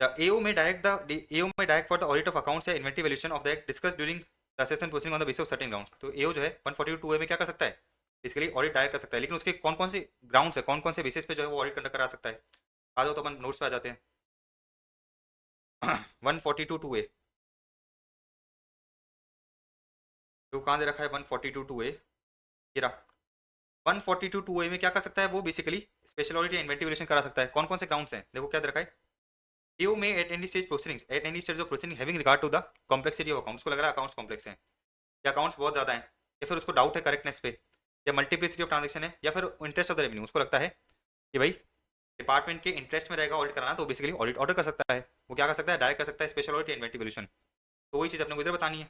The AO may direct for the audit of accounts या inventory valuation of the act discussed during the assessment proceeding on the basis of certain grounds। तो AO जो है 142A में क्या कर सकता है, इसके लिए ऑडिट डायरेक्ट कर सकता है, लेकिन उसके कौन कौन से ग्राउंड्स है, कौन कौन से बेसिस पे जो है वो ऑडिट कंडक्ट करा सकता है। आ जाओ तो अपन नोट्स पे आ जाते हैं। 142(2)A, तो कहाँ दे रखा है 142(2)A, ये रहा। 142(2)A में क्या कर सकता है वो, बेसिकली स्पेशल ऑडिट या इन्वेंटरी वैल्यूएशन करा सकता है। कौन कौन से ग्राउंड्स हैं, देखो क्या दे रखा है। AO में at any stage of proceeding having regard to the complexity of accounts, को लग रहा है अकाउंट्स कॉम्प्लेक्स हैं, या अकाउंट्स बहुत ज़्यादा हैं, या फिर उसको डाउट है करेक्टनेस पे, या मल्टीप्लिसिटी ऑफ ट्रांजेक्शन है, या फिर इंटरेस्ट ऑफ द रेवेन्यू, उसको लगता है कि भाई डिपार्टमेंट के इंटरेस्ट में रहेगा ऑडिट कराना, तो बेसिकली ऑडिट ऑर्डर कर सकता है। वो क्या कर सकता है, डायरेक्ट कर सकता है स्पेशल ऑडिट या इन्वेंटिव वैल्यूएशन। तो वही चीज़ अपने को इधर बतानी है,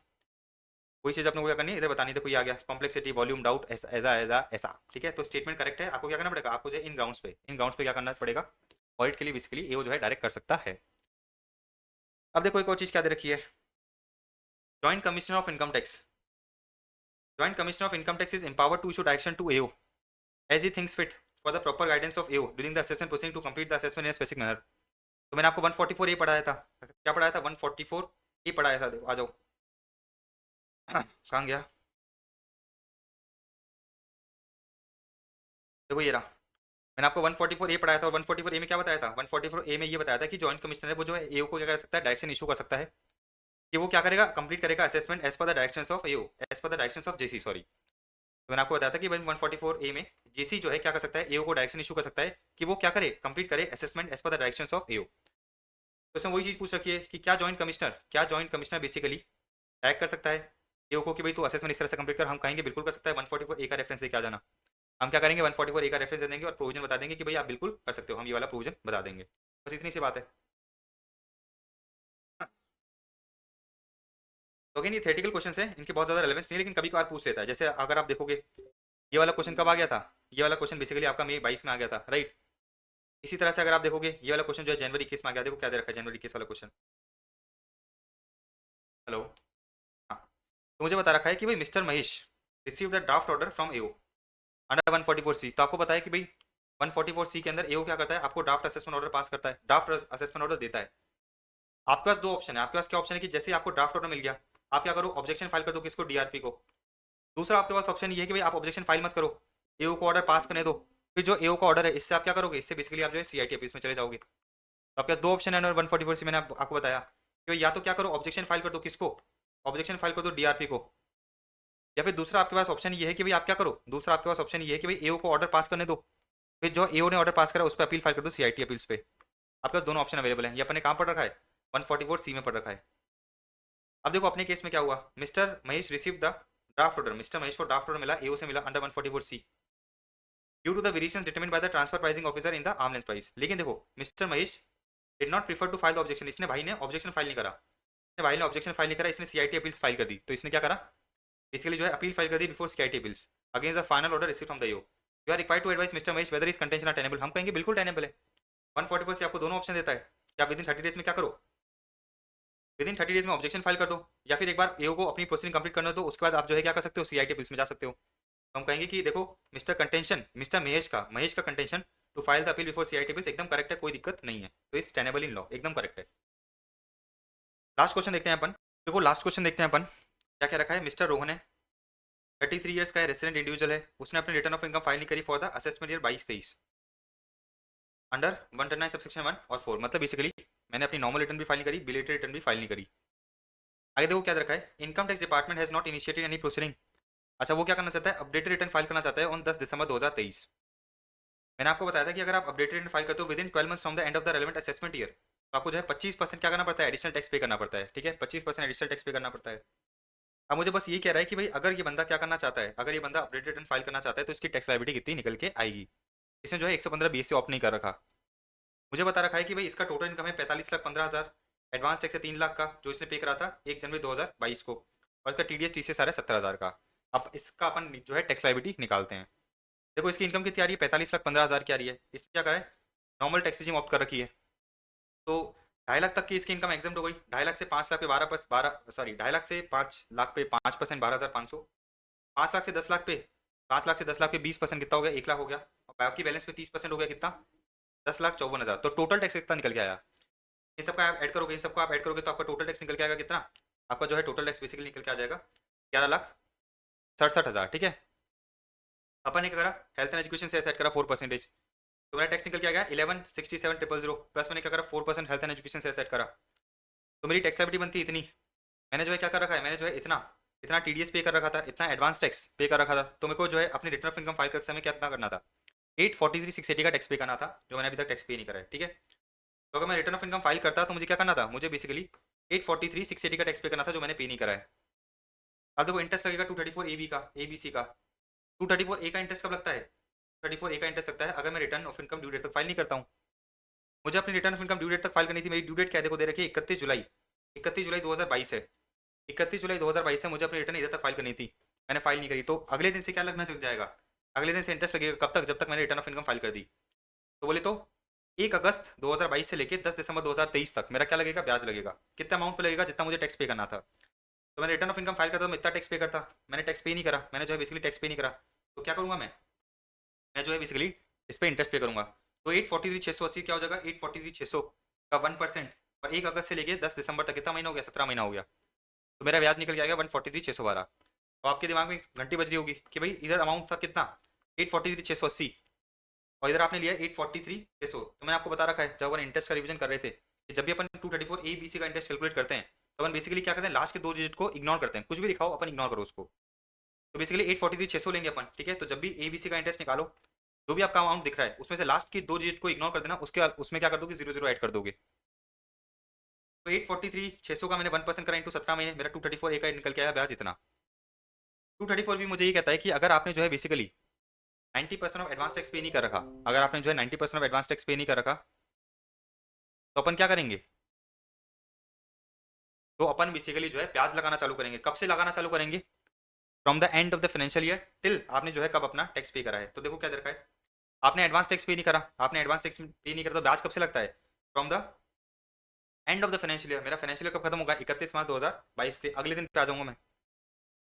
वही चीज़ अपने को क्या करनी है, इधर बतानी है। देखो ये आ गया कॉम्प्लेक्सिटी, वॉल्यूम, डाउट, ऐसा ऐसा ऐसा ऐसा, ठीक है। तो स्टेटमेंट करेक्ट है, आपको क्या करना पड़ेगा, आपको जो है इन ग्राउंड्स पे क्या करना पड़ेगा, ऑडिट के लिए बेसिकली एओ जो है डायरेक्ट कर सकता है। अब देखो एक और चीज़ क्या दे रखी है, joint commissioner of income tax. Joint commissioner of income tax is empowered to issue direction to AO as he thinks fit for the proper guidance of AO during the assessment proceeding to complete the assessment in a specific manner। तो मैंने आपको 144 ए पढ़ाया था, क्या पढ़ाया था, 144 ए पढ़ाया था। देखो आ जाओ कहाँ गया, देखो ये रहा। मैंने आपको 144 ए पढ़ाया था, और 144 ए में क्या बताया था, 144 ए में ये बताया था कि जॉइंट कमिश्नर है वो जो है एओ को क्या कर सकता है, डायरेक्शन इशू कर सकता है कि वो क्या करेगा, कंप्लीट करेगा assessment as per the directions of AO, as per the directions of JC, sorry. तो मैंने आपको बताया था कि भाई 144 ए में जेसी जो है क्या कर सकता है, एओ को डायरेक्शन इशू कर सकता है कि वो क्या करे, कंप्लीट करे assessment as per the directions of AO. तो इसमें वही चीज़ पूछ रखी है कि क्या जॉइंट कमिश्नर बेसिकली डायरेक्ट कर सकता है एओ को कि भाई तू असेसमेंट इस तरह से कंप्लीट कर, हम कहेंगे बिल्कुल कर सकता है। 144 ए का रेफरेंस लेके आ जाना, हम क्या करेंगे 144 ए का रेफरेंस दे देंगे और प्रोविजन बता देंगे कि भाई आप बिल्कुल कर सकते हो, हम ये वाला प्रोविजन बता देंगे। बस इतनी सी बात है। तो अगेन ये थेटिकल क्वेश्चन है, इनके बहुत ज़्यादा रेलेवेंस नहीं है, लेकिन कभी कभार पूछ लेता है। जैसे अगर आप देखोगे ये वाला क्वेश्चन कब आ गया था, ये वाला क्वेश्चन बेसिकली आपका मई 22 में आ गया था, राइट। इसी तरह से अगर आप देखोगे ये वाला क्वेश्चन जो है जनवरी 21 में आ गया, देखो क्या दे रखा है जनवरी 21 वाला क्वेश्चन। हेलो, हाँ। तो मुझे बता रखा है कि भाई mister Mahesh receive the draft order from AO under 144 सी। तो आपको पता है कि भाई 144 सी के अंदर एओ क्या करता है, आपको ड्राफ्ट असेसमेंट ऑर्डर पास करता है, ड्राफ्ट असेसमेंट ऑर्डर देता है। आपके पास दो ऑप्शन है, आपके पास क्या ऑप्शन है कि जैसे ही आपको ड्राफ्ट ऑर्डर मिल गया, आप क्या करो, ऑब्जेक्शन फाइल कर दो, किसको, डीआरपी को। दूसरा आपके पास ऑप्शन ये है कि भाई आप ऑब्जेक्शन फाइल मत करो, एओ को ऑर्डर पास करने दो। फिर जो एओ का ऑर्डर है इससे आप क्या करोगे, इससे बेसिकली आप जो है सीआईटी ऑफिस में चले जाओगे। तो आपके पास दो ऑप्शन है अंडर 144 से, मैंने आपको बताया कि भाई या तो क्या करो, ऑब्जेक्शन फाइल कर दो, किसको, ऑब्जेक्शन फाइल कर दो डीआरपी को। या फिर दूसरा आपके पास ऑप्शन ये है कि भाई आप क्या करो, दूसरा आपके पास ऑप्शन ये है कि भाई एओ को ऑर्डर पास करने दो, फिर जो एओ ने ऑर्डर पास करा उस पर अपील फाइल कर दो सीआईटी अपील्स पे। आपके पास दोनों ऑप्शन अवेलेबल हैं, ये अपने कहाँ पढ़ रखा है, 144 सी में पढ़ रखा है। अब देखो अपने केस में क्या हुआ, mister Mahesh receive the draft order, mister Mahesh को ड्राफ्ट ऑर्डर मिला एओ से मिला under 144 C due to the variations determined by the transfer pricing officer in the arm length price. लेकिन देखो mister Mahesh did not prefer to file the objection, इसने भाई ने objection file नहीं करा, इसने भाई ने ऑब्जेक्शन फाइल नहीं करा, इसने सीआईटी अपील्स फाइल कर दी। तो इसने क्या करा, बेसिकली जो है अपील फाइल कर दी before CIT appeals against the final order receive from the AO. You are required to advise Mr Mahesh whether his contention are tenable. हम कहेंगे बिल्कुल टेनेबल है। 144 से आपको दोनों ऑप्शन देता है कि आप विद इन 30 डेज में क्या करो, विद इन 30 डेज में ऑब्जेक्शन फाइल कर दो, या फिर एक बार एओ को अपनी प्रोसीडिंग कंप्लीट करने दो, उसके बाद आप जो है क्या कर सकते हो, सीआईटी अपील्स में जा सकते हो। तो हम कहेंगे कि देखो मिस्टर महेश का contention to file the appeal before CIT appeals एकदम करेक्ट है, कोई दिक्कत नहीं है, तो इस टेनेबल इन लॉ एकदम करेक्ट है। लास्ट क्वेश्चन देखते हैं अपन, देखो लास्ट क्वेश्चन देखते हैं अपन क्या क्या रखा है। मिस्टर रोहन है, 33 ईयर्स का है, रेसिडेंट इंडिविजुअल है, उसने अपनी रिटर्न ऑफ इनकम फाइल नहीं करी for the assessment year 22-23 under 109 subsection 1 और 4। मतलब बेसिकली मैंने अपनी नॉर्मल रिटर्न भी फाइल नहीं करी, बिलेटेड रिटर्न भी फाइल नहीं करी। आगे देखो क्या रखा है, income tax department has not initiated any proceeding. अच्छा वो क्या करना चाहता है, अपडेटेड रिटर्न फाइल करना चाहता है ऑन 10 दिसंबर 2023। मैंने आपको बताया था कि अगर आप अपडेटेड रिटर्न फाइल करते हो with in 12 months from the end of the relevant assessment year, तो आपको जो है 25% क्या करना पड़ता है, एडिशनल टैक्स पे करना पड़ता है, ठीक है, 25% एडिशनल टैक्स पे करना पड़ता है। अब मुझे बस ये कह रहा है कि भाई अगर ये बंदा क्या करना चाहता है, अगर ये बंदा अपडेटेड रिटर्न फाइल करना चाहता है तो इसकी टैक्स लायबिलिटी कितनी निकल के आएगी। इसने जो है 115 बी से ऑप्ट नहीं कर रखा। मुझे बता रखा है कि भाई इसका टोटल इनकम है 45,15,000, एडवांस टैक्स है 3 लाख का जो इसने पे करा था 1 जनवरी 2022 को, और इसका टीडीएस टीसीएस आ रहा है 70,000 का। अब इसका अपन जो है टैक्स लायबिलिटी निकालते हैं। देखो इसकी इनकम कितनी आ रही है, 45,15,000 की आ रही है। इसने क्या करा है, नॉर्मल टैक्स रिजीम ऑप्ट कर रखी है, तो 2.5 लाख तक की इसकी इनकम एग्जाम्प्ट हो गई। 2.5 लाख से 5 लाख पे 2.5 लाख से 5 लाख पे 5%, 12,500। 5 लाख से 10 लाख पे, 5 लाख से 10 लाख पे 20% कितना हो गया, 1 लाख हो गया, और बाकी बैलेंस पे 30% हो गया, कितना, 10,54,000। तो टोटल टैक्स कितना निकल के आया, इन सबका आप ऐड करोगे, इन सबको आप ऐड करोगे तो आपका टोटल टैक्स निकल के आएगा कितना, आपका जो है टोटल टैक्स बेसिकली निकल के आ जाएगा 11,67,000, ठीक है। अपन ने क्या करा, हेल्थ एंड एजुकेशन से सेट करा 4%, तो मेरा टैक्स निकल के आ गया 11,67,000 प्लस मैंने क्या करा 4% हेल्थ एंड एजुकेशन से सेट करा, तो मेरी टैक्स लायबिलिटी बनती इतनी। मैंने जो है क्या कर रखा है, मैंने जो है इतना इतना टीडीएस पे कर रखा था, इतना एडवांस टैक्स पे कर रखा था, तो मेरे को जो है अपनी रिटर्न ऑफ इनकम फाइल करते समय क्या करना था, 843,680 का टैक्स पे करना था, जो मैंने अभी तक टैक्स पे नहीं करा है, ठीक है। तो अगर मैं रिटर्न ऑफ इनकम फाइल करता तो मुझे क्या करना था, मुझे बेसिकली 843,680 का टैक्स पे करना था जो मैंने पे नहीं करा है। अब देखो इंटरेस्ट लगेगा 234 ए बी का, ए बी सी का। 234 ए का इंटरेस्ट कब लगता है, 234 ए का इंटरेस्ट लगता है अगर मैं return of income due date तक फाइल नहीं करता हूँ। मुझे अपनी return of income due date तक फाइल करनी थी। मेरी ड्यू डेट क्या देखो दे रखी है 31 जुलाई, 31 जुलाई 2022 है। 31 जुलाई 2022 से मुझे अपनी रिटर्न इधर तक फाइल करनी थी, मैंने फाइल नहीं करी। तो अगले दिन से क्या लगना चल जाएगा, अगले दिन से इंटरेस्ट लगेगा। कब तक, जब तक मैंने रिटर्न ऑफ इनकम फाइल कर दी। तो बोले तो 1 अगस्त 2022 से लेके 10 दिसंबर 2023 तक मेरा क्या लगेगा, ब्याज लगेगा। कितना अमाउंट पे लगेगा, जितना मुझे टैक्स पे करना था। तो मैंने रिटर्न ऑफ इनकम फाइल करता तो मैं इतना टैक्स पे करता, मैंने टैक्स पे नहीं करा, मैंने जो है बेसिकली टैक्स पे नहीं करा। तो क्या करूँगा मैं जो है बेसिकली इस पर इंटरेस्ट पे करूँगा। तो 843,680 क्या हो जाएगा, 843,600 का 1%। और 1 अगस्त से लेके 10 दिसंबर तक कितना महीना हो गया, 17 महीना हो गया। तो मेरा ब्याज निकल जाएगा 143,612। तो आपके दिमाग में घंटी बज रही होगी कि भाई इधर अमाउंट था कितना, 843,680, और इधर आपने लिया 843,600। तो मैंने आपको बता रखा है जब अपन इंटरेस्ट का रिवीजन कर रहे थे कि जब भी अपन 234 ए बी सी का इंटरेस्ट कैलकुलेट करते हैं तो अपन बेसिकली क्या करते हैं, लास्ट के 2 डिजिट को इग्नोर करते हैं, कुछ भी दिखाओ अपन इग्नोर करो उसको। तो बेसिकली 843,600 लेंगे अपन, ठीक है। तो जब भी ए बी सी का इंटरेस्ट निकालो, जो भी आपका अमाउंट दिख रहा है उसमें से लास्ट के 2 डिजिट को इग्नोर कर देना, उसके उसमें क्या कर दोगे, 00 ऐड कर दोगे। तो 843,600 का मैंने 1% करा इंटू 17 महीने, मेरा 234 ए का निकल के आया ब्याज इतना। 234 भी मुझे ये कहता है कि अगर आपने जो है बेसिकली 90% ऑफ एडवांस टैक्स पे नहीं कर रखा, अगर आपने जो है 90% ऑफ एडवांस टैक्स पे नहीं कर रखा, तो अपन क्या करेंगे, तो अपन बेसिकली जो है ब्याज लगाना चालू करेंगे। कब से लगाना चालू करेंगे, from the end of the financial year till आपने जो है कब अपना टैक्स पे करा है। तो देखो क्या दरकार है, आपने एडवांस टैक्स पे नहीं करा, आपने एडवांस टैक्स पे नहीं करा, तो ब्याज कब से लगता है, from the end of the financial year. मेरा फाइनेंशियल ईयर कब खत्म होगा, 31 मार्च 2022 के अगले दिन पे आ जाऊंगा मैं।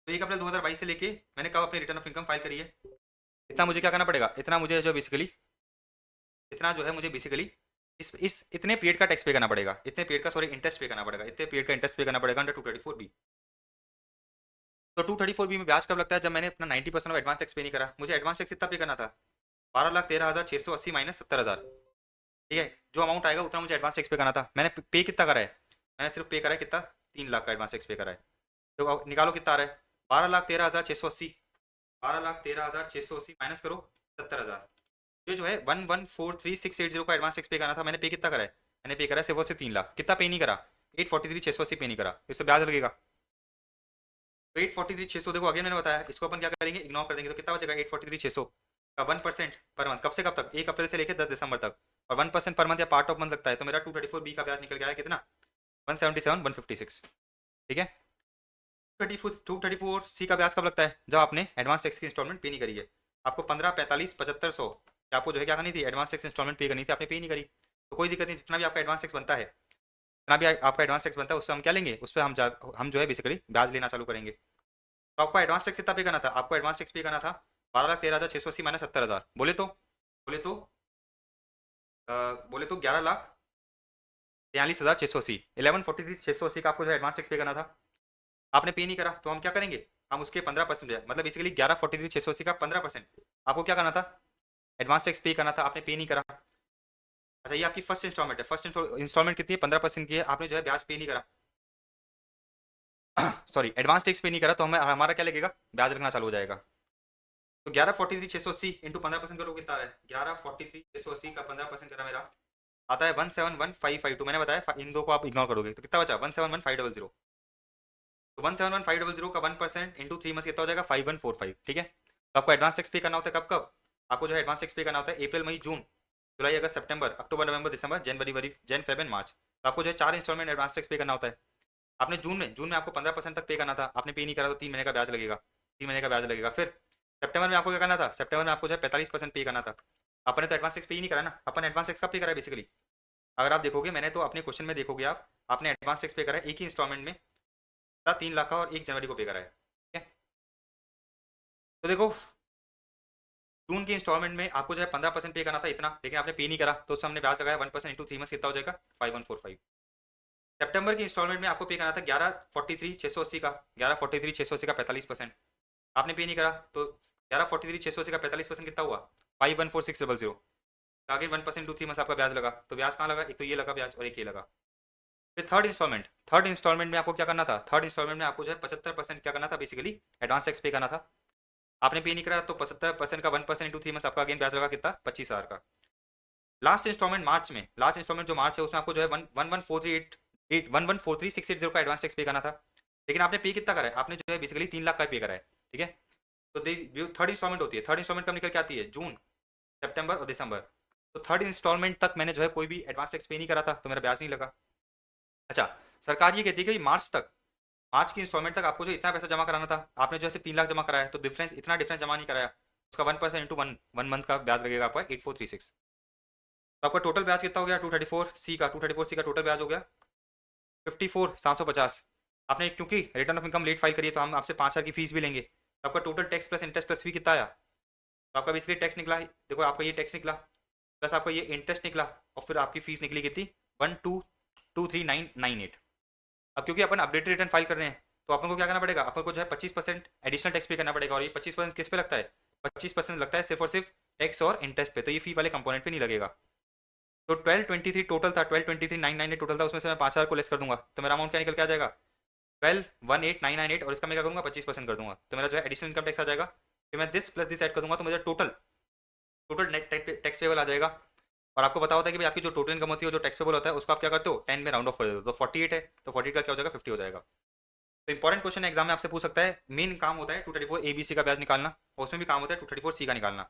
तो 1 अप्रैल 2022 से लेके मैंने कब अपनी रिटर्न ऑफ इनकम फाइल करी है, इतना मुझे क्या करना पड़ेगा, इतना मुझे जो बेसिकली, इतना जो है मुझे बेसिकली इस इतने पीरियड का टैक्स पे करना पड़ेगा, इतने पीरियड का सॉरी इंटरेस्ट पे करना पड़ेगा, इतने पीरियड का इंटरेस्ट पे करना पड़ेगा अंडर 234 बी। तो 234 बी में ब्याज कब लगता है, जब मैंने अपना 90% ऑफ एडवांस टैक्स पे नहीं करा। मुझे एडवांस टैक्स कितना पे करना था, 12,13,680 माइनस 70,000, ठीक है। जो अमाउंट आएगा उतना मुझे एडवांस टैक्स पे करना था। मैंने पे कितना करा है, मैंने सिर्फ पे करा है कितना, 3 लाख का एडवांस टैक्स पे करा है। तो निकालो कितना आ रहा है, 12,13,680, 12,13,680 माइनस करो 70,000। ये जो है 1143680 का एडवांस टैक्स पे करना था, मैंने पे कितना करा है, मैंने पे करा है सिर्फ और सिर्फ 3 लाख। कितना पे नहीं करा, 843,680 पे नहीं करा, इससे ब्याज लगेगा। तो 843,600 देखो अगेन मैंने बताया, इसको अपन क्या करेंगे, इग्नोर कर देंगे। तो कितना बचेगा 843,600 का 1% पर मंथ, कब से कब तक, 1 अप्रैल से लेकर 10 दिसंबर तक। और 1% पर मंथ या पार्ट ऑफ मंथ लगता है। तो मेरा 234 बी का ब्याज निकल गया है कितना, 177,156, ठीक है। 234 सी का ब्याज कब लगता है, जब आपने एडवांस टैक्स की इंस्टॉलमेंट पे नहीं करी है। आपको 15, 45, 75, 100 आपको जो है क्या करनी थी, एडवांस टैक्स इंस्टॉलमेंट पे करनी थी, आपने पे नहीं करी। तो कोई दिक्कत नहीं, जितना भी आपका एडवांस टैक्स बनता है, जितना भी आपका एडवांस टैक्स बनता है उससे हम क्या लेंगे, उस पर हम जो है बेसिकली ब्याज लेना चालू करेंगे। तो आपको एडवांस टैक्स कितना पे करना था, आपको एडवांस टैक्स पे करना था 12,13,680 माइनस 70,000, बोले तो 11,42,680, 11,43,680 का आपको जो एडवांस टैक्स पे करना था, आपने पे नहीं करा। तो हम क्या करेंगे, हम उसके 15%, मतलब बेसिकली 11,43,680 का 15% आपको क्या करना था, एडवांस टैक्स पे करना था, आपने पे नहीं करा। अच्छा ये आपकी फर्स्ट इंस्टॉलमेंट है, फर्स्ट इंस्टॉलमेंट कितनी है, 15% की है, आपने जो है ब्याज पे नहीं करा, सॉरी एडवांस टैक्स पे नहीं करा, तो हमें हमारा क्या लगेगा, ब्याज लगना चालू हो जाएगा। तो 11,43,680 इंटू 15% करो कितना है, 11,43,680 का 15% करा मेरा आता है 171,552। मैंने बताया इन दो को आप इग्नोर करोगे तो कितना बचा, 171,500। तो 171,500 का 1% इंटू 3 मंथ कितना हो जाएगा, 5,145, ठीक है। तो आपको एडवांस टैक्स पे करना होता है कब कब, आपको जो है एडवांस टैक्स पे करना होता है अप्रैल, मई, जून, जुलाई, अगस्त, सितंबर, अक्टूबर, नवंबर, दिसंबर, जनवरी, फेब एंड मार्च। तो आपको जो है 4 इंस्टॉलमेंट एडवांस टैक्स पे करना होता है। आपने जून में आपको 15% तक पे करना था, आपने पे नहीं करा तो 3 महीने का ब्याज लगेगा, 3 महीने का ब्याज लगेगा। फिर सितंबर में आपको क्या करना था, सितंबर में आपको जो है 45% पे करना था। आपने तो एडवांस टैक्स पे ही नहीं करा ना, अपन एडवांस टैक्स कब पे करा है बेसिकली, अगर आप देखोगे मैंने तो अपने क्वेश्चन में देखोगे आप, आपने एडवांस टैक्स पे करा है एक ही इंस्टॉलमेंट में, 3 लाख का, और 1 जनवरी को पे करा है, ठीक है। तो देखो जून की इंस्टॉलमेंट में आपको जो है 15% पे करना था इतना, लेकिन आपने पे नहीं करा, तो उसमें हमने ब्याज लगाया 1% इंटू 3 मंथ कितना हो जाएगा, 5,145। सितंबर की इंस्टॉलमेंट में आपको पे करना था 11,43,680 का, 11,43,680 का 45%, आपने पे नहीं करा। तो 11,43,680 का 45% कितना हुआ, 5,146,000। आगे 1% इंटू 3 मंथ आपका ब्याज लगा। तो ब्याज कहाँ लगा, एक तो ये लगा ब्याज और एक ये लगा। फिर थर्ड इंस्टॉलमेंट में आपको क्या करना था, थर्ड इंस्टॉलमेंट में आपको जो है 75% क्या करना था, बेसिकली एडवांस टैक्स पे करना था, आपने पे नहीं करा। तो 75% का 1% इंटू 3 मंथ आपका अगेन ब्याज लगा कितना, 25,000 का। लास्ट इंस्टॉलमेंट मार्च में, लास्ट इंस्टॉलमेंट जो मार्च है उसमें आपको जो है 1,143,680 का एडवांस टैक्स पे करना था, लेकिन आपने पे कितना करा है, आपने जो है बेसिकली 3 लाख का पे करा है, ठीक है। तो थर्ड इंस्टॉलमेंट होती है, थर्ड इंस्टॉलमेंट कब निकल के आती है, जून, सितंबर और दिसंबर। तो थर्ड इंस्टॉलमेंट तक मैंने जो है कोई भी एडवांस टैक्स पे नहीं करा था, तो मेरा ब्याज नहीं लगा। अच्छा, सरकार ये कहती है कि मार्च तक, मार्च की इंस्टॉलमेंट तक आपको जो इतना पैसा जमा कराना था, आपने जो है सिर्फ 3 लाख जमा कराया, तो डिफरेंस, इतना डिफरेंस जमा नहीं कराया, उसका 1% इंटू वन मंथ का ब्याज लगेगा आपका 8436। तो आपका टोटल ब्याज कितना हो गया 234 सी का, 234 सी का टोटल ब्याज हो गया 54,750। आपने क्योंकि return of income late file करिए, तो हम आपसे 5,000 की फीस भी लेंगे, तो आपका total tax plus interest plus fee कितना आया, तो आपका बेसिकली टैक्स निकला, देखो आपका ये टैक्स निकला, प्लस आपका ये इंटरेस्ट निकला, और फिर आपकी फीस निकली कितनी, 1,223,998। अब क्योंकि अपन अपडेटेड रिटर्न फाइल कर रहे हैं, तो अपन को क्या करना पड़ेगा, अपन को जो है 25% एडिशनल टैक्स पे करना पड़ेगा, और ये 25% किस पे लगता है, 25% लगता है सिर्फ और सिर्फ टैक्स और इंटरेस्ट पे, तो ये फी वाले कंपोनेंट पे नहीं लगेगा। तो 1223 टोटल था, 1223,998 टोटल था, उसमें से मैं 5,000 को लेस कर दूंगा, तो मेरा अमाउंट क्या निकल के आ जाएगा 12,18,998, और इसका मैं क्या करूँगा 25% कर दूंगा, तो मेरा जो है एडिशनल इनकम टैक्स आ जाएगा। फिर मैं दिस प्लस दिस ऐड कर दूंगा, तो मुझे total total net tax payable आ जाएगा। और आपको पता होता है कि भाई आपकी जो टोटल इनकम होती है, जो टैक्स पेबल होता है, उसको आप क्या करते हो 10 में राउंड ऑफ कर देते हो, तो 48 है, तो 48 का क्या हो जाएगा 50 हो जाएगा। तो इंपॉर्टेंट क्वेश्चन एग्जाम में आपसे पूछ सकता है, मेन काम होता है 234 ABC का ब्याज निकालना, और उसमें भी काम होता है 234 सी का निकालना।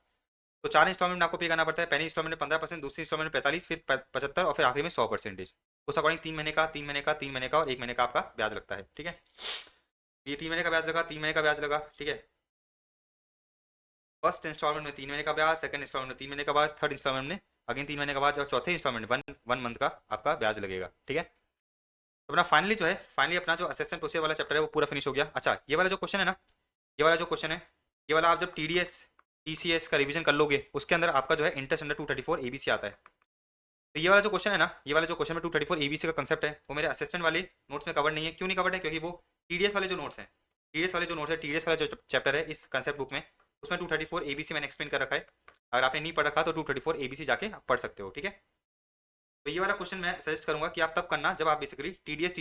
तो 4 इंस्टॉलमेंट में आपको पे करना पड़ता है, पहली इंस्टॉलमेंट में 15%, दूसरी इंस्टॉलमेंट में 45, फिर 75, और फिर आखिरी में 100%। उस अकॉर्डिंग 3 महीने का, 3 महीने का, 3 महीने का और 1 महीने का आपका ब्याज लगता है, ठीक है। ये 3 महीने का ब्याज लगा, 3 महीने का ब्याज लगा, ठीक है। फर्स्ट इंस्टॉलमेंट में 3 महीने का ब्याज, सेकंड इंस्टॉलमेंट में 3 महीने का ब्याज, थर्ड इंस्टॉलमेंट में अगेन 3 महीने का ब्याज, और चौथे इंस्टॉलमेंट वन वन मंथ का आपका ब्याज लगेगा, ठीक है। तो अपना फाइनली जो है, फाइनली अपना जो असेसमेंट प्रोसीजर वाला चैप्टर है वो पूरा फिनिश हो गया। अच्छा, ये वाला जो क्वेश्चन है ना, ये वाला जो क्वेश्चन है, ये वाला आप जब TDS TCS का रिवीजन कर लोगे, उसके अंदर आपका जो है इंटरेस्ट अंडर 234 ABC आता है। तो ये वाला जो क्वेश्चन है ना, ये वाला जो क्वेश्चन में 234 ABC का कंसेप्ट है, वो मेरे असेसमेंट वाले नोट्स में कवर नहीं है। क्यों नहीं कवर्ड है, क्योंकि वो TDS वाले जो नोट्स हैं, TDS वाले जो नोट्स है, TDS वाला जो चैप्टर है इस कंसेप्ट बुक में, उसमें 234 ABC मैंने एक्सप्लेन कर रखा है। अगर आपने नहीं पढ़ रखा तो 234 ABC जाके आप पढ़ सकते हो, ठीक है। तो ये वाला क्वेश्चन मैं सजेस्ट करूंगा कि आप तब करना जब आप बेसिकली TDS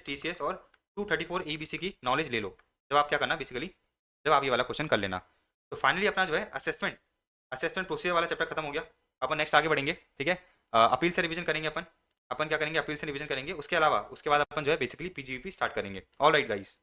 TCS और 234 ABC की नॉलेज ले लो, जब आप क्या करना बेसिकली, जब आप ये वाला क्वेश्चन कर लेना। तो फाइनली अपना जो है असेसमेंट असेसमेंट प्रोसीजर वाला चैप्टर खत्म हो गया। अपन नेक्स्ट आगे बढ़ेंगे, ठीक है। अपील से रिवीजन करेंगे अपन अपन क्या करेंगे, अपील से रिवीजन करेंगे, उसके अलावा उसके बाद अपन जो है बेसिकली PGVP स्टार्ट करेंगे। All right guys.